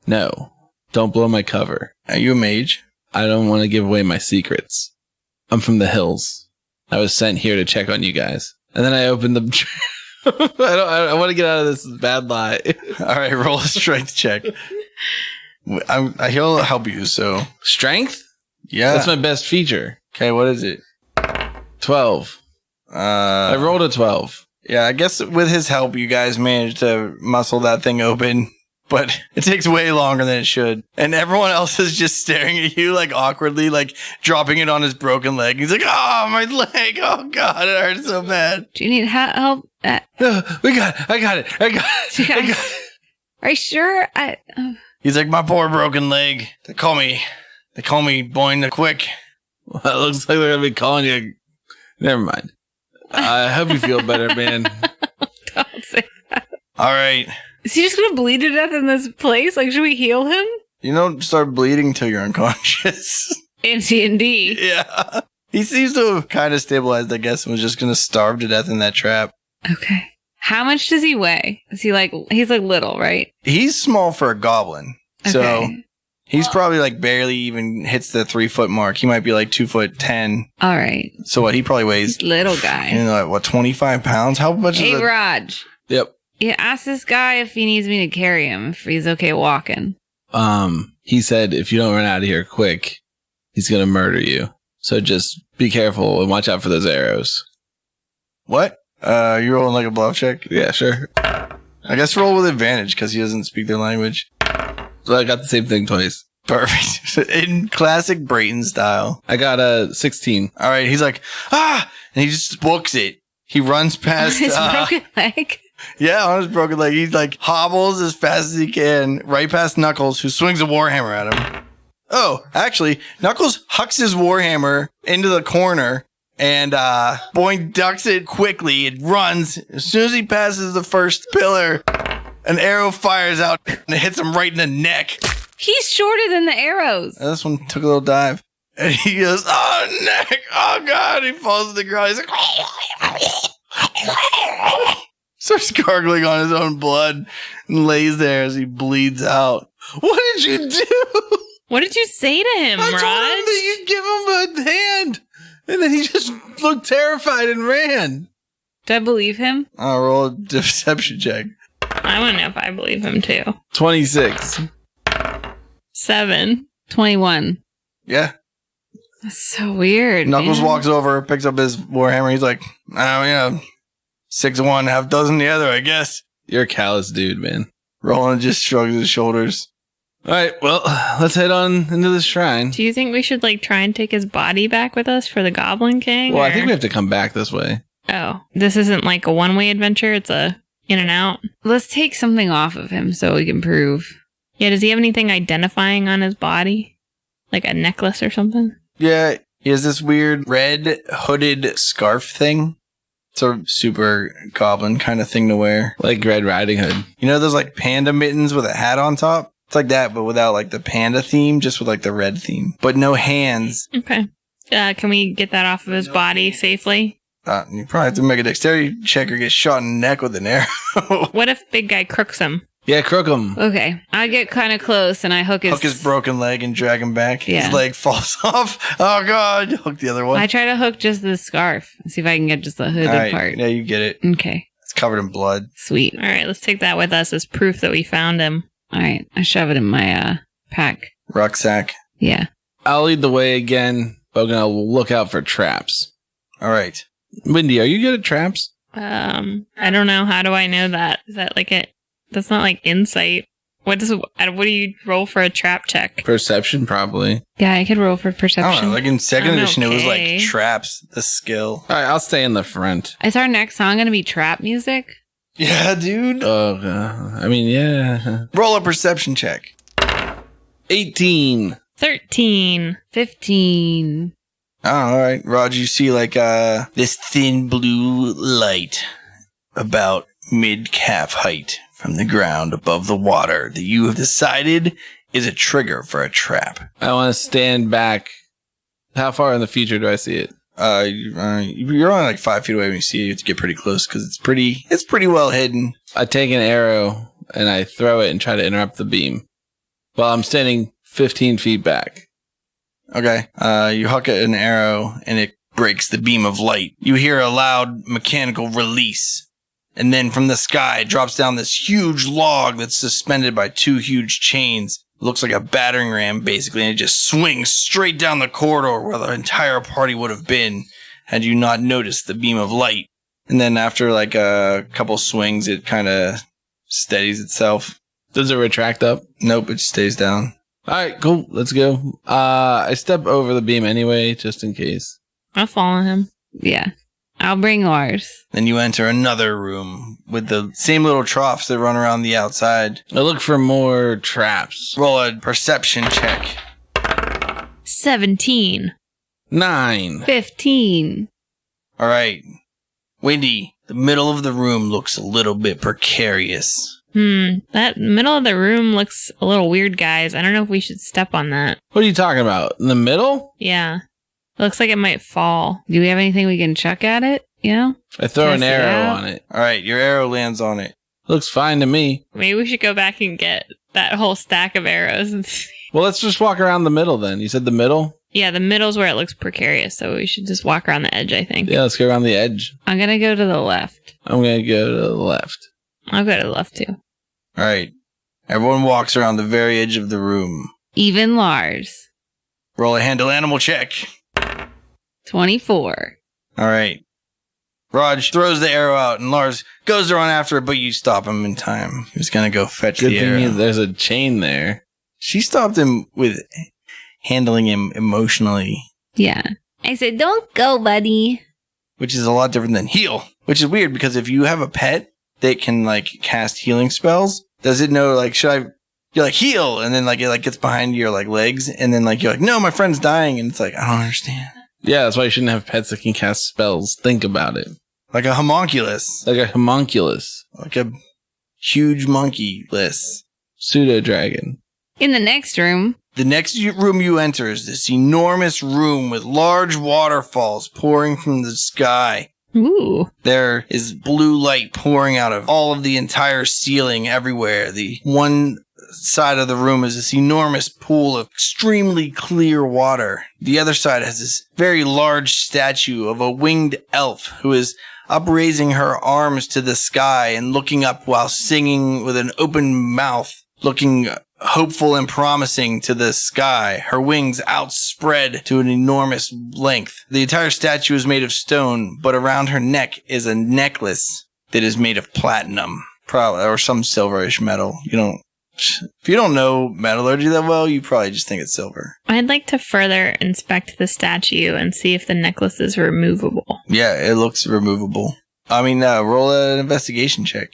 No, don't blow my cover. Are you a mage? I don't want to give away my secrets. I'm from the hills. I was sent here to check on you guys. And then I opened the... I want to get out of this bad lie. All right, roll a strength check. He'll help you, so... Strength? Yeah. That's my best feature. Okay, what is it? 12. I rolled a 12. Yeah, I guess with his help, you guys managed to muscle that thing open. But it takes way longer than it should. And everyone else is just staring at you, like, awkwardly, like, dropping it on his broken leg. He's like, oh, my leg. Oh, God, it hurts so bad. Do you need help? I got it. Are you sure? He's like, my poor broken leg. They call me Boyne the Quick. Well, it looks like they're going to be calling you. Never mind. I hope you feel better, man. Don't say that. All right. Is he just going to bleed to death in this place? Like, should we heal him? You don't start bleeding until you're unconscious. In D&D. Yeah. He seems to have kind of stabilized, I guess, and was just going to starve to death in that trap. Okay. How much does he weigh? Is he like, he's like little, right? He's small for a goblin. So Okay. he's probably like barely even hits the 3 foot mark. He might be like 2'10". All right. So what? He probably weighs, Little guy. 25 pounds? How much Hey, is it? Raj. Yep. Yeah, ask this guy if he needs me to carry him, if he's okay walking. He said if you don't run out of here quick, he's going to murder you. So just be careful and watch out for those arrows. What? You rolling like a bluff check? Yeah, sure. I guess roll with advantage because he doesn't speak their language. So I got the same thing twice. Perfect. In classic Brayton style. I got a 16. All right. He's like, and he just books it. He runs past His broken leg. Yeah, on his broken leg. He like hobbles as fast as he can right past Knuckles, who swings a warhammer at him. Oh, actually, Knuckles hucks his warhammer into the corner, and Boyne ducks it quickly. It runs. As soon as he passes the first pillar, an arrow fires out and it hits him right in the neck. He's shorter than the arrows. And this one took a little dive. And he goes, oh, neck. Oh, God. He falls to the ground. He's like, starts gargling on his own blood and lays there as he bleeds out. What did you do? What did you say to him, I Raj? told him that you'd give him a hand. And then he just looked terrified and ran. Do I believe him? I'll roll a deception check. I want to know if I believe him, too. 26. 7. 21. Yeah. That's so weird. Knuckles man. walks over, picks up his warhammer. He's like, 6 of one, half dozen the other, I guess. You're a callous dude, man. Roland just shrugs his shoulders. All right, well, let's head on into the shrine. Do you think we should, try and take his body back with us for the Goblin King? Well, I or- think we have to come back this way. Oh, this isn't like a one-way adventure. It's a in and out. Let's take something off of him so we can prove. Yeah, does he have anything identifying on his body? Like a necklace or something? Yeah, he has this weird red hooded scarf thing. It's a super goblin kind of thing to wear. Like Red Riding Hood. You know those panda mittens with a hat on top? It's like that, but without the panda theme, just with the red theme. But no hands. Okay. Can we get that off of his body safely? You probably have to make a dexterity check or get shot in the neck with an arrow. What if big guy crooks him? Yeah, crook him. Okay. I get kind of close and I hook his broken leg and drag him back. Yeah. His leg falls off. Oh, God. Hook the other one. I try to hook just the scarf. See if I can get just the hooded All right. part. Yeah, you get it. Okay. It's covered in blood. Sweet. All right, let's take that with us as proof that we found him. All right. I shove it in my pack. Rucksack. Yeah. I'll lead the way again, but I'm going to look out for traps. All right. Windy, are you good at traps? I don't know. How do I know that? Is that like it? That's not like insight. What do you roll for a trap check? Perception, probably. Yeah, I could roll for I perception. don't know. Like in second I'm edition, it was okay. like traps, the skill. All right, I'll stay in the front. Is our next song going to be trap music? Yeah, dude. Oh, I mean, yeah. Roll a perception check. 18. 13. 15. Oh, all right. Roger, you see like this thin blue light about mid-calf height from the ground above the water that you have decided is a trigger for a trap. I want to stand back. How far in the future do I see it? You're only like 5 feet away when you see it. You have to get pretty close because it's pretty well hidden. I take an arrow and I throw it and try to interrupt the beam while I'm standing 15 feet back. Okay. You huck it an arrow and it breaks the beam of light. You hear a loud mechanical release. And then from the sky drops down this huge log that's suspended by 2 huge chains. It looks like a battering ram, basically, and it just swings straight down the corridor where the entire party would have been had you not noticed the beam of light. And then after like a couple swings, it kind of steadies itself. Does it retract up? Nope, it stays down. All right, cool. Let's go. I step over the beam anyway, just in case. I'll follow him. Yeah. I'll bring Lars. Then you enter another room with the same little troughs that run around the outside. I look for more traps. Roll a perception check. 17. 9. 15. All right. Windy, the middle of the room looks a little bit precarious. That middle of the room looks a little weird, guys. I don't know if we should step on that. What are you talking about? In the middle? Yeah. It looks like it might fall. Do we have anything we can chuck at it? You know? I throw Test an it arrow out. on it. All right, your arrow lands on it. Looks fine to me. Maybe we should go back and get that whole stack of arrows and see. Well, let's just walk around the middle then. You said the middle? Yeah, the middle's where it looks precarious, so we should just walk around the edge, I think. Yeah, let's go around the edge. I'm going to go to the left. I'm going to go to the left. I'll go to the left, too. All right. Everyone walks around the very edge of the room. Even Lars. Roll a handle animal check. 24. All right. Raj throws the arrow out, and Lars goes to run after it, but you stop him in time. He was going to go fetch Good the thing arrow. there's a chain there. She stopped him with handling him emotionally, Yeah. I said, don't go, buddy. which is a lot different than heal, which is weird because if you have a pet that can like cast healing spells, does it know like, you're like heal, and then like it like gets behind your like legs, and then like you're like, no, my friend's dying, and it's like, I don't understand. Yeah, that's why you shouldn't have pets that can cast spells. Think about it. Like a homunculus, Like a homunculus. like a huge monkey-less. Pseudo-dragon. In the next room. The next room you enter is this enormous room with large waterfalls pouring from the sky. Ooh. There is blue light pouring out of all of the entire ceiling everywhere. The one side of the room is this enormous pool of extremely clear water. The other side has this very large statue of a winged elf who is upraising her arms to the sky and looking up while singing with an open mouth, looking hopeful and promising to the sky, her wings outspread to an enormous length. The entire statue is made of stone, but around her neck is a necklace that is made of platinum, probably, or some silverish metal. If you don't know metallurgy that well, you probably just think it's silver. I'd like to further inspect the statue and see if the necklace is removable. Yeah, it looks removable. Roll an investigation check.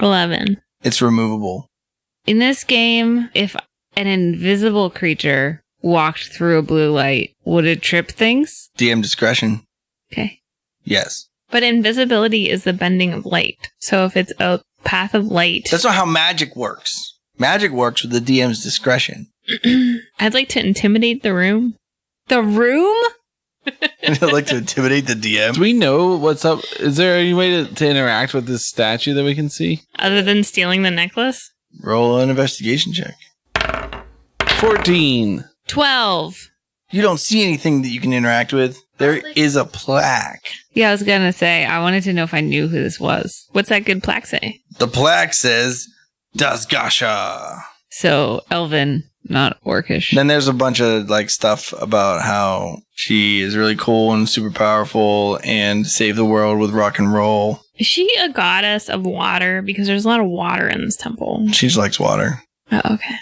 11. It's removable. In this game, if an invisible creature walked through a blue light, would it trip things? DM discretion. Okay. Yes. But invisibility is the bending of light. So if it's a path of light, That's not how magic works. Magic works with the DM's discretion. I'd like to intimidate the room. The room? I'd like to intimidate the DM. Do we know what's up? Is there any way to interact with this statue that we can see? Other than stealing the necklace? Roll an investigation check. 14. 12. You don't see anything that you can interact with. There is a plaque. Yeah, I was going to say, I wanted to know if I knew who this was. What's that good plaque say? The plaque says, Das Gasha. So, Elvin, not orcish. Then there's a bunch of like stuff about how she is really cool and super powerful and save the world with rock and roll. Is she a goddess of water? Because there's a lot of water in this temple. She just likes water. Oh, okay.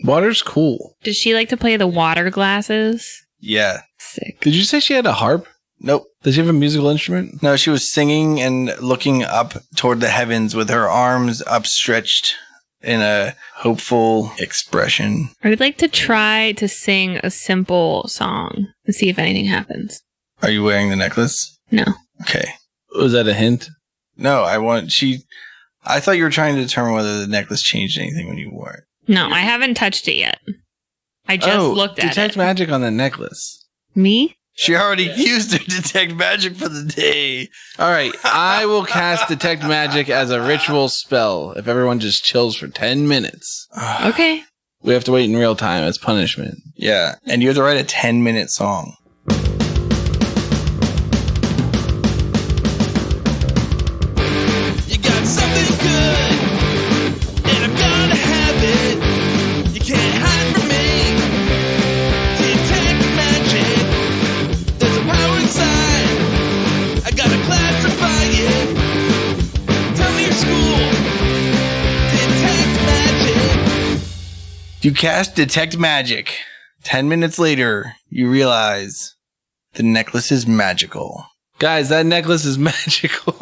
Water's cool. Does she like to play the water glasses? Yeah. Sick. Did you say she had a harp? Nope. Does she have a musical instrument? No, she was singing and looking up toward the heavens with her arms upstretched in a hopeful expression. I would like to try to sing a simple song and see if anything happens. Are you wearing the necklace? No. Okay. Was that a hint? No, I thought you were trying to determine whether the necklace changed anything when you wore it. No, I haven't touched it yet. I just looked at detect it. magic on the necklace. Me? She already used her detect magic for the day. All right, I will cast detect magic as a ritual spell if everyone just chills for 10 minutes. Okay. We have to wait in real time as punishment. Yeah, and you have to write a 10-minute song. You got something good, and I'm gonna have it. You can't hide from me. Detect magic. There's a power inside. I gotta classify it. Tell me your school. Detect magic. You cast detect magic. 10 minutes later, you realize the necklace is magical. Guys, that necklace is magical.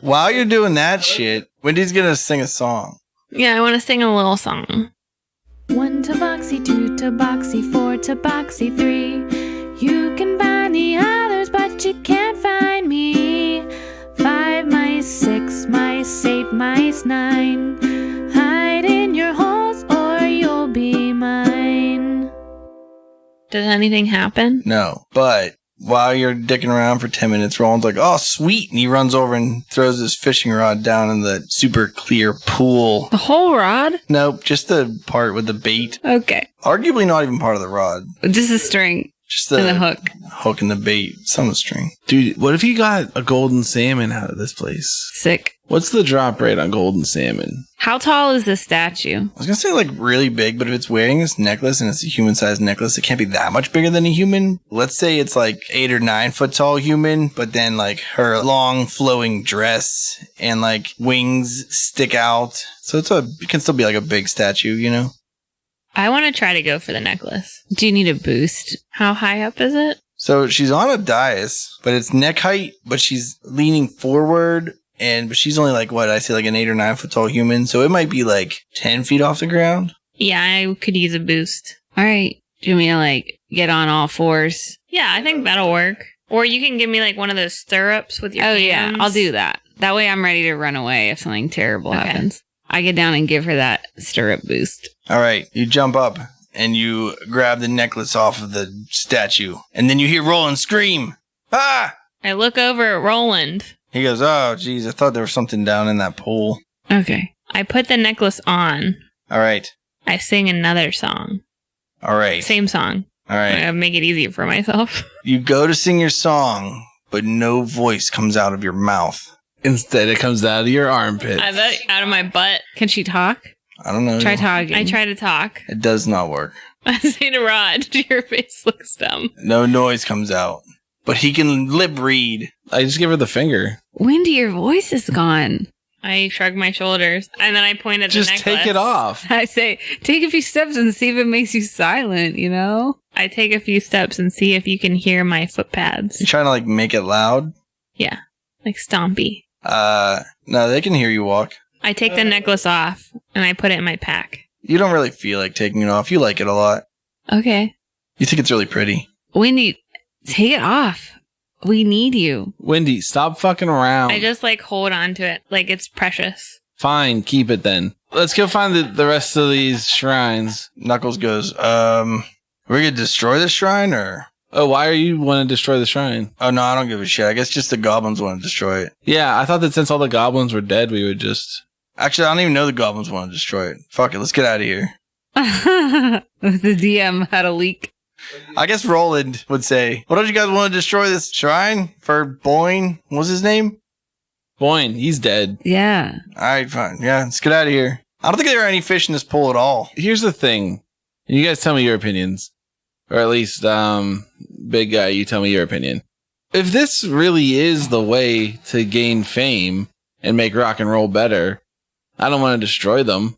While you're doing that shit, Wendy's gonna sing a song. Yeah, I want to sing a little song. 1 tabaxi, 2 tabaxi, 4 tabaxi, 3. You can find the others, but you can't find me. 5 mice, 6 mice, 8 mice, 9. Hide in your holes or you'll be mine. Does anything happen? No, but while you're dicking around for 10 minutes, Roland's like, oh, sweet. And he runs over and throws his fishing rod down in the super clear pool. The whole rod? Nope, just the part with the bait. Okay. Arguably not even part of the rod. Just a string Just the and a hook. hook and the bait. Some of the string. Dude, what if you got a golden salmon out of this place? Sick. What's the drop rate on golden salmon? How tall is this statue? I was going to say like really big, but if it's wearing this necklace and it's a human-sized necklace, it can't be that much bigger than a human. Let's say it's like 8 or 9 foot tall human, but then like her long flowing dress and like wings stick out. So it can still be like a big statue, you know? I want to try to go for the necklace. Do you need a boost? How high up is it? So she's on a dais, but it's neck height, but she's leaning forward. But she's only like, what, I say like an 8 or 9 foot tall human. So it might be like 10 feet off the ground. Yeah, I could use a boost. All right. Do you want me to like get on all fours? Yeah, I think that'll work. Or you can give me like one of those stirrups with your Oh hands. yeah, I'll do that. That way I'm ready to run away if something terrible Okay. happens. I get down and give her that stirrup boost. All right. You jump up and you grab the necklace off of the statue. And then you hear Roland scream. Ah! I look over at Roland. He goes, oh, geez, I thought there was something down in that pool. Okay. I put the necklace on. All right. I sing another song. All right. Same song. All right. I make it easier for myself. You go to sing your song, but no voice comes out of your mouth. Instead, it comes out of your armpit. I bet out of my butt. Can she talk? I don't know. Try talking. I try to talk. It does not work. I say to Rod, your face looks dumb. No noise comes out. But he can lip read. I just give her the finger. Wendy, your voice is gone. I shrug my shoulders, and then I point at the Just necklace. take it off. I say, take a few steps and see if it makes you silent, you know? I take a few steps and see if you can hear my foot pads. You trying to like make it loud? Yeah, like stompy. No, they can hear you walk. I take the necklace off, and I put it in my pack. You don't really feel like taking it off. You like it a lot. Okay. You think it's really pretty. Wendy, take it off. We need you. Wendy, stop fucking around. I just like hold on to it like it's precious. Fine, keep it then. Let's go find the rest of these shrines. Knuckles goes, we're gonna destroy this shrine or? Oh, why are you want to destroy the shrine? Oh no, I don't give a shit. I guess just the goblins want to destroy it. Yeah, I thought that since all the goblins were dead, we would just... Actually, I don't even know the goblins want to destroy it. Fuck it, let's get out of here. The DM had a leak. I guess Roland would say, "What don't you guys want to destroy this shrine for Boyne? What was his name?" Boyne, he's dead. Yeah. All right, fine. Yeah, let's get out of here. I don't think there are any fish in this pool at all. Here's the thing. You guys tell me your opinions. Or at least, big guy, you tell me your opinion. If this really is the way to gain fame and make rock and roll better, I don't want to destroy them.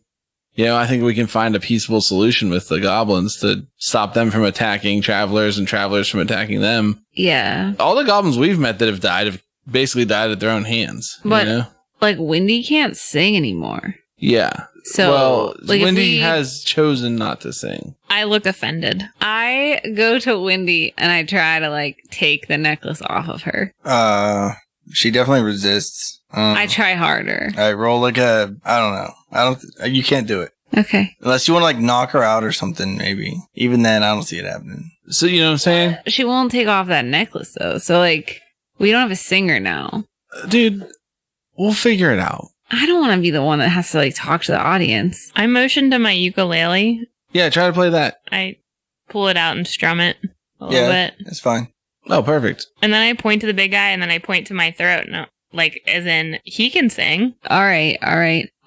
I think we can find a peaceful solution with the goblins to stop them from attacking travelers and travelers from attacking them. Yeah. All the goblins we've met that have died have basically died at their own hands. But, like, Wendy can't sing anymore. Yeah. So, Wendy has chosen not to sing. I look offended. I go to Wendy and I try to, like, take the necklace off of her. She definitely resists. I try harder. I roll like I don't know. You can't do it. Okay. Unless you want to, like, knock her out or something, maybe. Even then, I don't see it happening. So, you know what I'm saying? She won't take off that necklace, though. So, like, we don't have a singer now. Dude, we'll figure it out. I don't want to be the one that has to, like, talk to the audience. I motion to my ukulele. Yeah, try to play that. I pull it out and strum it a little bit. It's fine. Oh, perfect. And then I point to the big guy and then I point to my throat. No, like, as in, he can sing. All right.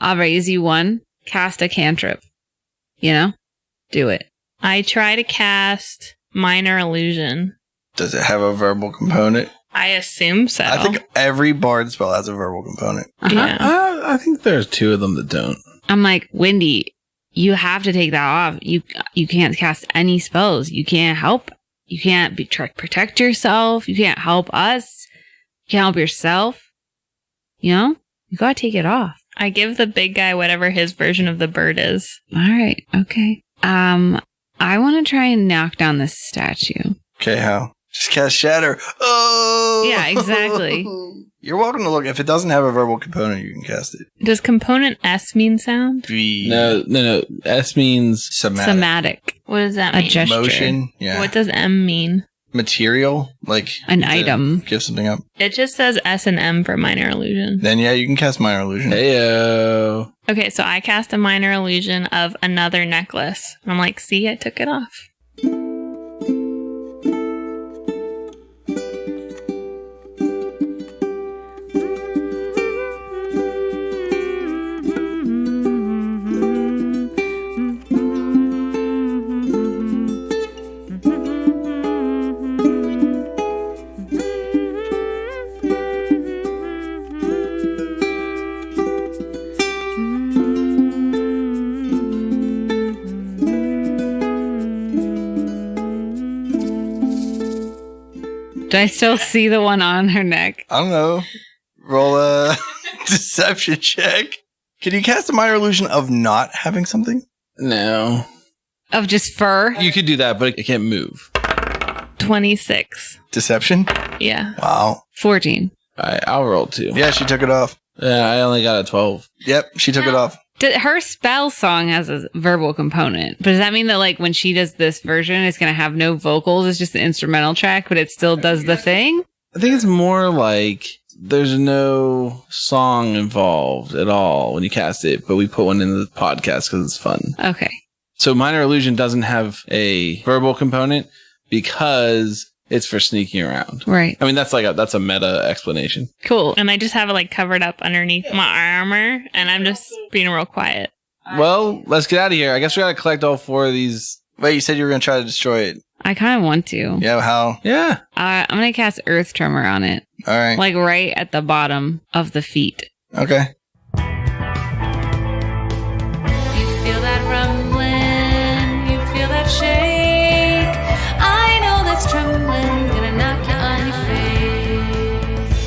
I'll raise you one. Cast a cantrip. Do it. I try to cast Minor Illusion. Does it have a verbal component? I assume so. I think every bard spell has a verbal component. Uh-huh. Yeah. I think there's two of them that don't. I'm like, Wendy, you have to take that off. You can't cast any spells. You can't help. You can't protect yourself. You can't help us. You can't help yourself. You gotta take it off. I give the big guy whatever his version of the bird is. All right. Okay. I want to try and knock down this statue. Okay, how? Just cast Shatter. Oh! Yeah, exactly. You're welcome to look. If it doesn't have a verbal component, you can cast it. Does component S mean sound? No. S means somatic. What does that A mean? gesture. Motion. Yeah. What does M mean? Material. Like An to item. Give something up. It just says S and M for Minor Illusion. Then, yeah, you can cast Minor Illusion. Heyo. Okay, so I cast a Minor Illusion of another necklace. And I'm like, see, I took it off. Do I still see the one on her neck? I don't know. Roll a deception check. Can you cast a Minor Illusion of not having something? No. Of just fur? You could do that, but it can't move. 26. Deception? Yeah. Wow. 14. All right, I'll roll 2. Yeah, she took it off. Yeah, I only got a 12. Yep, she took it off. Her spell song has a verbal component, but does that mean that, like, when she does this version, it's going to have no vocals? It's just an instrumental track, but it still does the thing? I think it's more like there's no song involved at all when you cast it, but we put one in the podcast because it's fun. Okay. So Minor Illusion doesn't have a verbal component because it's for sneaking around. Right. I mean, that's a meta explanation. Cool. And I just have it like covered up underneath my armor, and I'm just being real quiet. Well, let's get out of here. I guess we gotta collect all 4 of these. Wait, you said you were going to try to destroy it. I kind of want to. Yeah, how? Yeah. I'm going to cast Earth Tremor on it. All right. Like right at the bottom of the feet. Okay. You feel that rumbling, you feel that shake. I know that's trembling, gonna knock you on your face.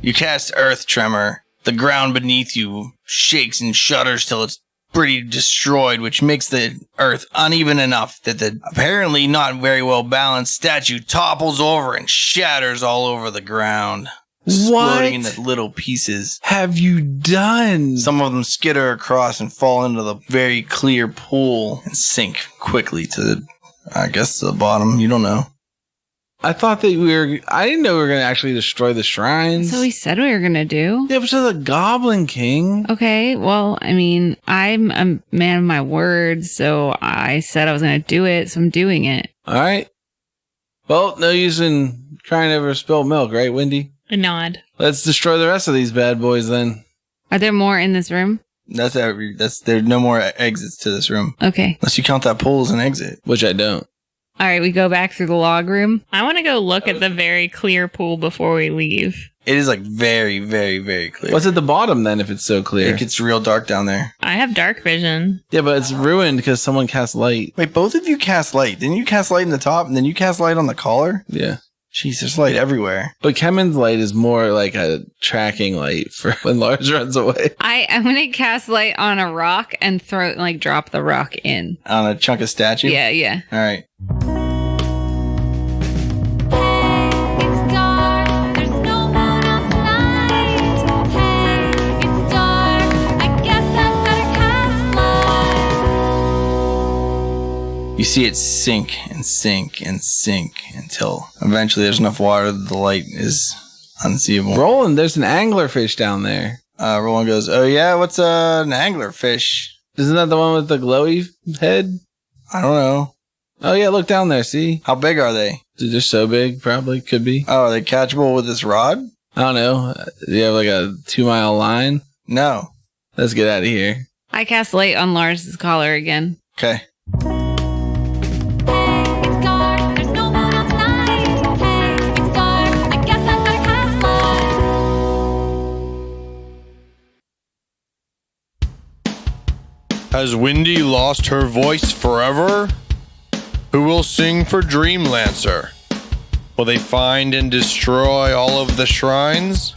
You cast Earth Tremor. The ground beneath you shakes and shudders till it's pretty destroyed, which makes the earth uneven enough that the apparently not very well balanced statue topples over and shatters all over the ground, exploding into little pieces. Have you done? Some of them skitter across and fall into the very clear pool and sink quickly to the, I guess, the bottom. You don't know. I thought that I didn't know we were going to actually destroy the shrines. So we said we were going to do. Yeah, but to the Goblin King. Okay, well, I mean, I'm a man of my word, so I said I was going to do it, so I'm doing it. All right. Well, no use in crying over spilled milk, right, Wendy? A nod. Let's destroy the rest of these bad boys then. Are there more in this room? There's no more exits to this room. Okay. Unless you count that pool as an exit. Which I don't. All right, we go back through the log room. I want to go look at the very clear pool before we leave. It is like very, very, very clear. What's at the bottom then if it's so clear? It gets real dark down there. I have dark vision. Yeah, but it's ruined because someone cast light. Wait, both of you cast light. Didn't you cast light in the top and then you cast light on the collar? Yeah. Jeez, there's light everywhere. But Kemen's light is more like a tracking light for when Lars runs away. I'm going to cast light on a rock and drop the rock in. On a chunk of statue? Yeah. All right. It's dark, there's no moon out tonight. Hey, it's dark, I guess I better cast light. You see it sink and sink and sink until eventually there's enough water that the light is unseeable. Roland, there's an anglerfish down there. Roland goes, oh yeah, what's an anglerfish? Isn't that the one with the glowy head? I don't know. Oh yeah, look down there, see? How big are they? They're so big, probably, could be. Oh, are they catchable with this rod? I don't know. Do you have like a 2-mile line? No. Let's get out of here. I cast light on Lars's collar again. Okay. It's dark, there's no moon out tonight. Hey, it's dark, I guess I better cast light. Has Windy lost her voice forever? Who will sing for Dreamlancer? Will they find and destroy all of the shrines?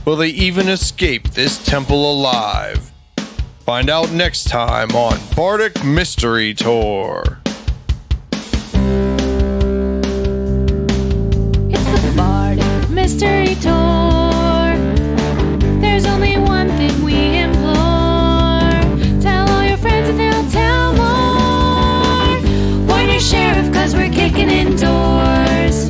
Will they even escape this temple alive? Find out next time on Bardic Mystery Tour. It's the Bardic Mystery Tour. There's only one thing we implore. Tell all your friends and they'll tell more. Warn your sheriff, cause we're kicking in doors.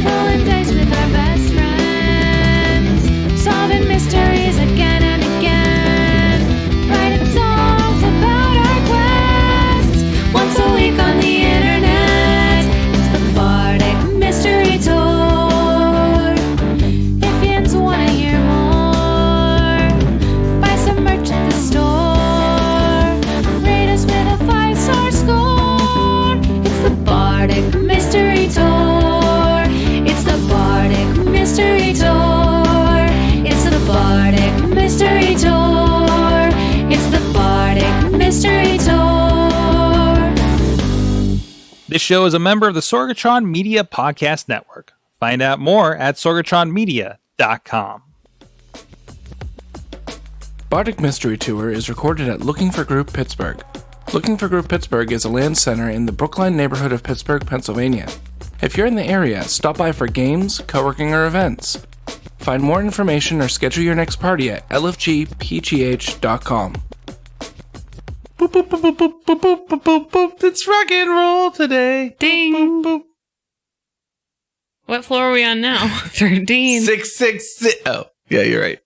Rolling dice with our best friends. Solving mysteries again and again. Writing songs about our quest. Once a week on the internet. It's the Bardic Mystery Tour. If yins wanna hear more, buy some merch at the store. Rate us with a 5-star score. It's the Bardic Mystery Tour. It's the Bardic Mystery Tour. It's the Bardic Mystery Tour. It's the Bardic Mystery Tour. This show is a member of the Sorgatron Media Podcast Network. Find out more at sorgatronmedia.com. Bardic Mystery Tour is recorded at Looking for Group Pittsburgh. Looking for Group Pittsburgh is a land center in the Brookline neighborhood of Pittsburgh, Pennsylvania. If you're in the area, stop by for games, co-working, or events. Find more information or schedule your next party at lfgpgh.com. Boop, boop, boop, boop, boop, boop, boop, boop, boop, boop. It's rock and roll today. Ding. Boop, boop, boop. What floor are we on now? 13. 666. Oh, yeah, you're right.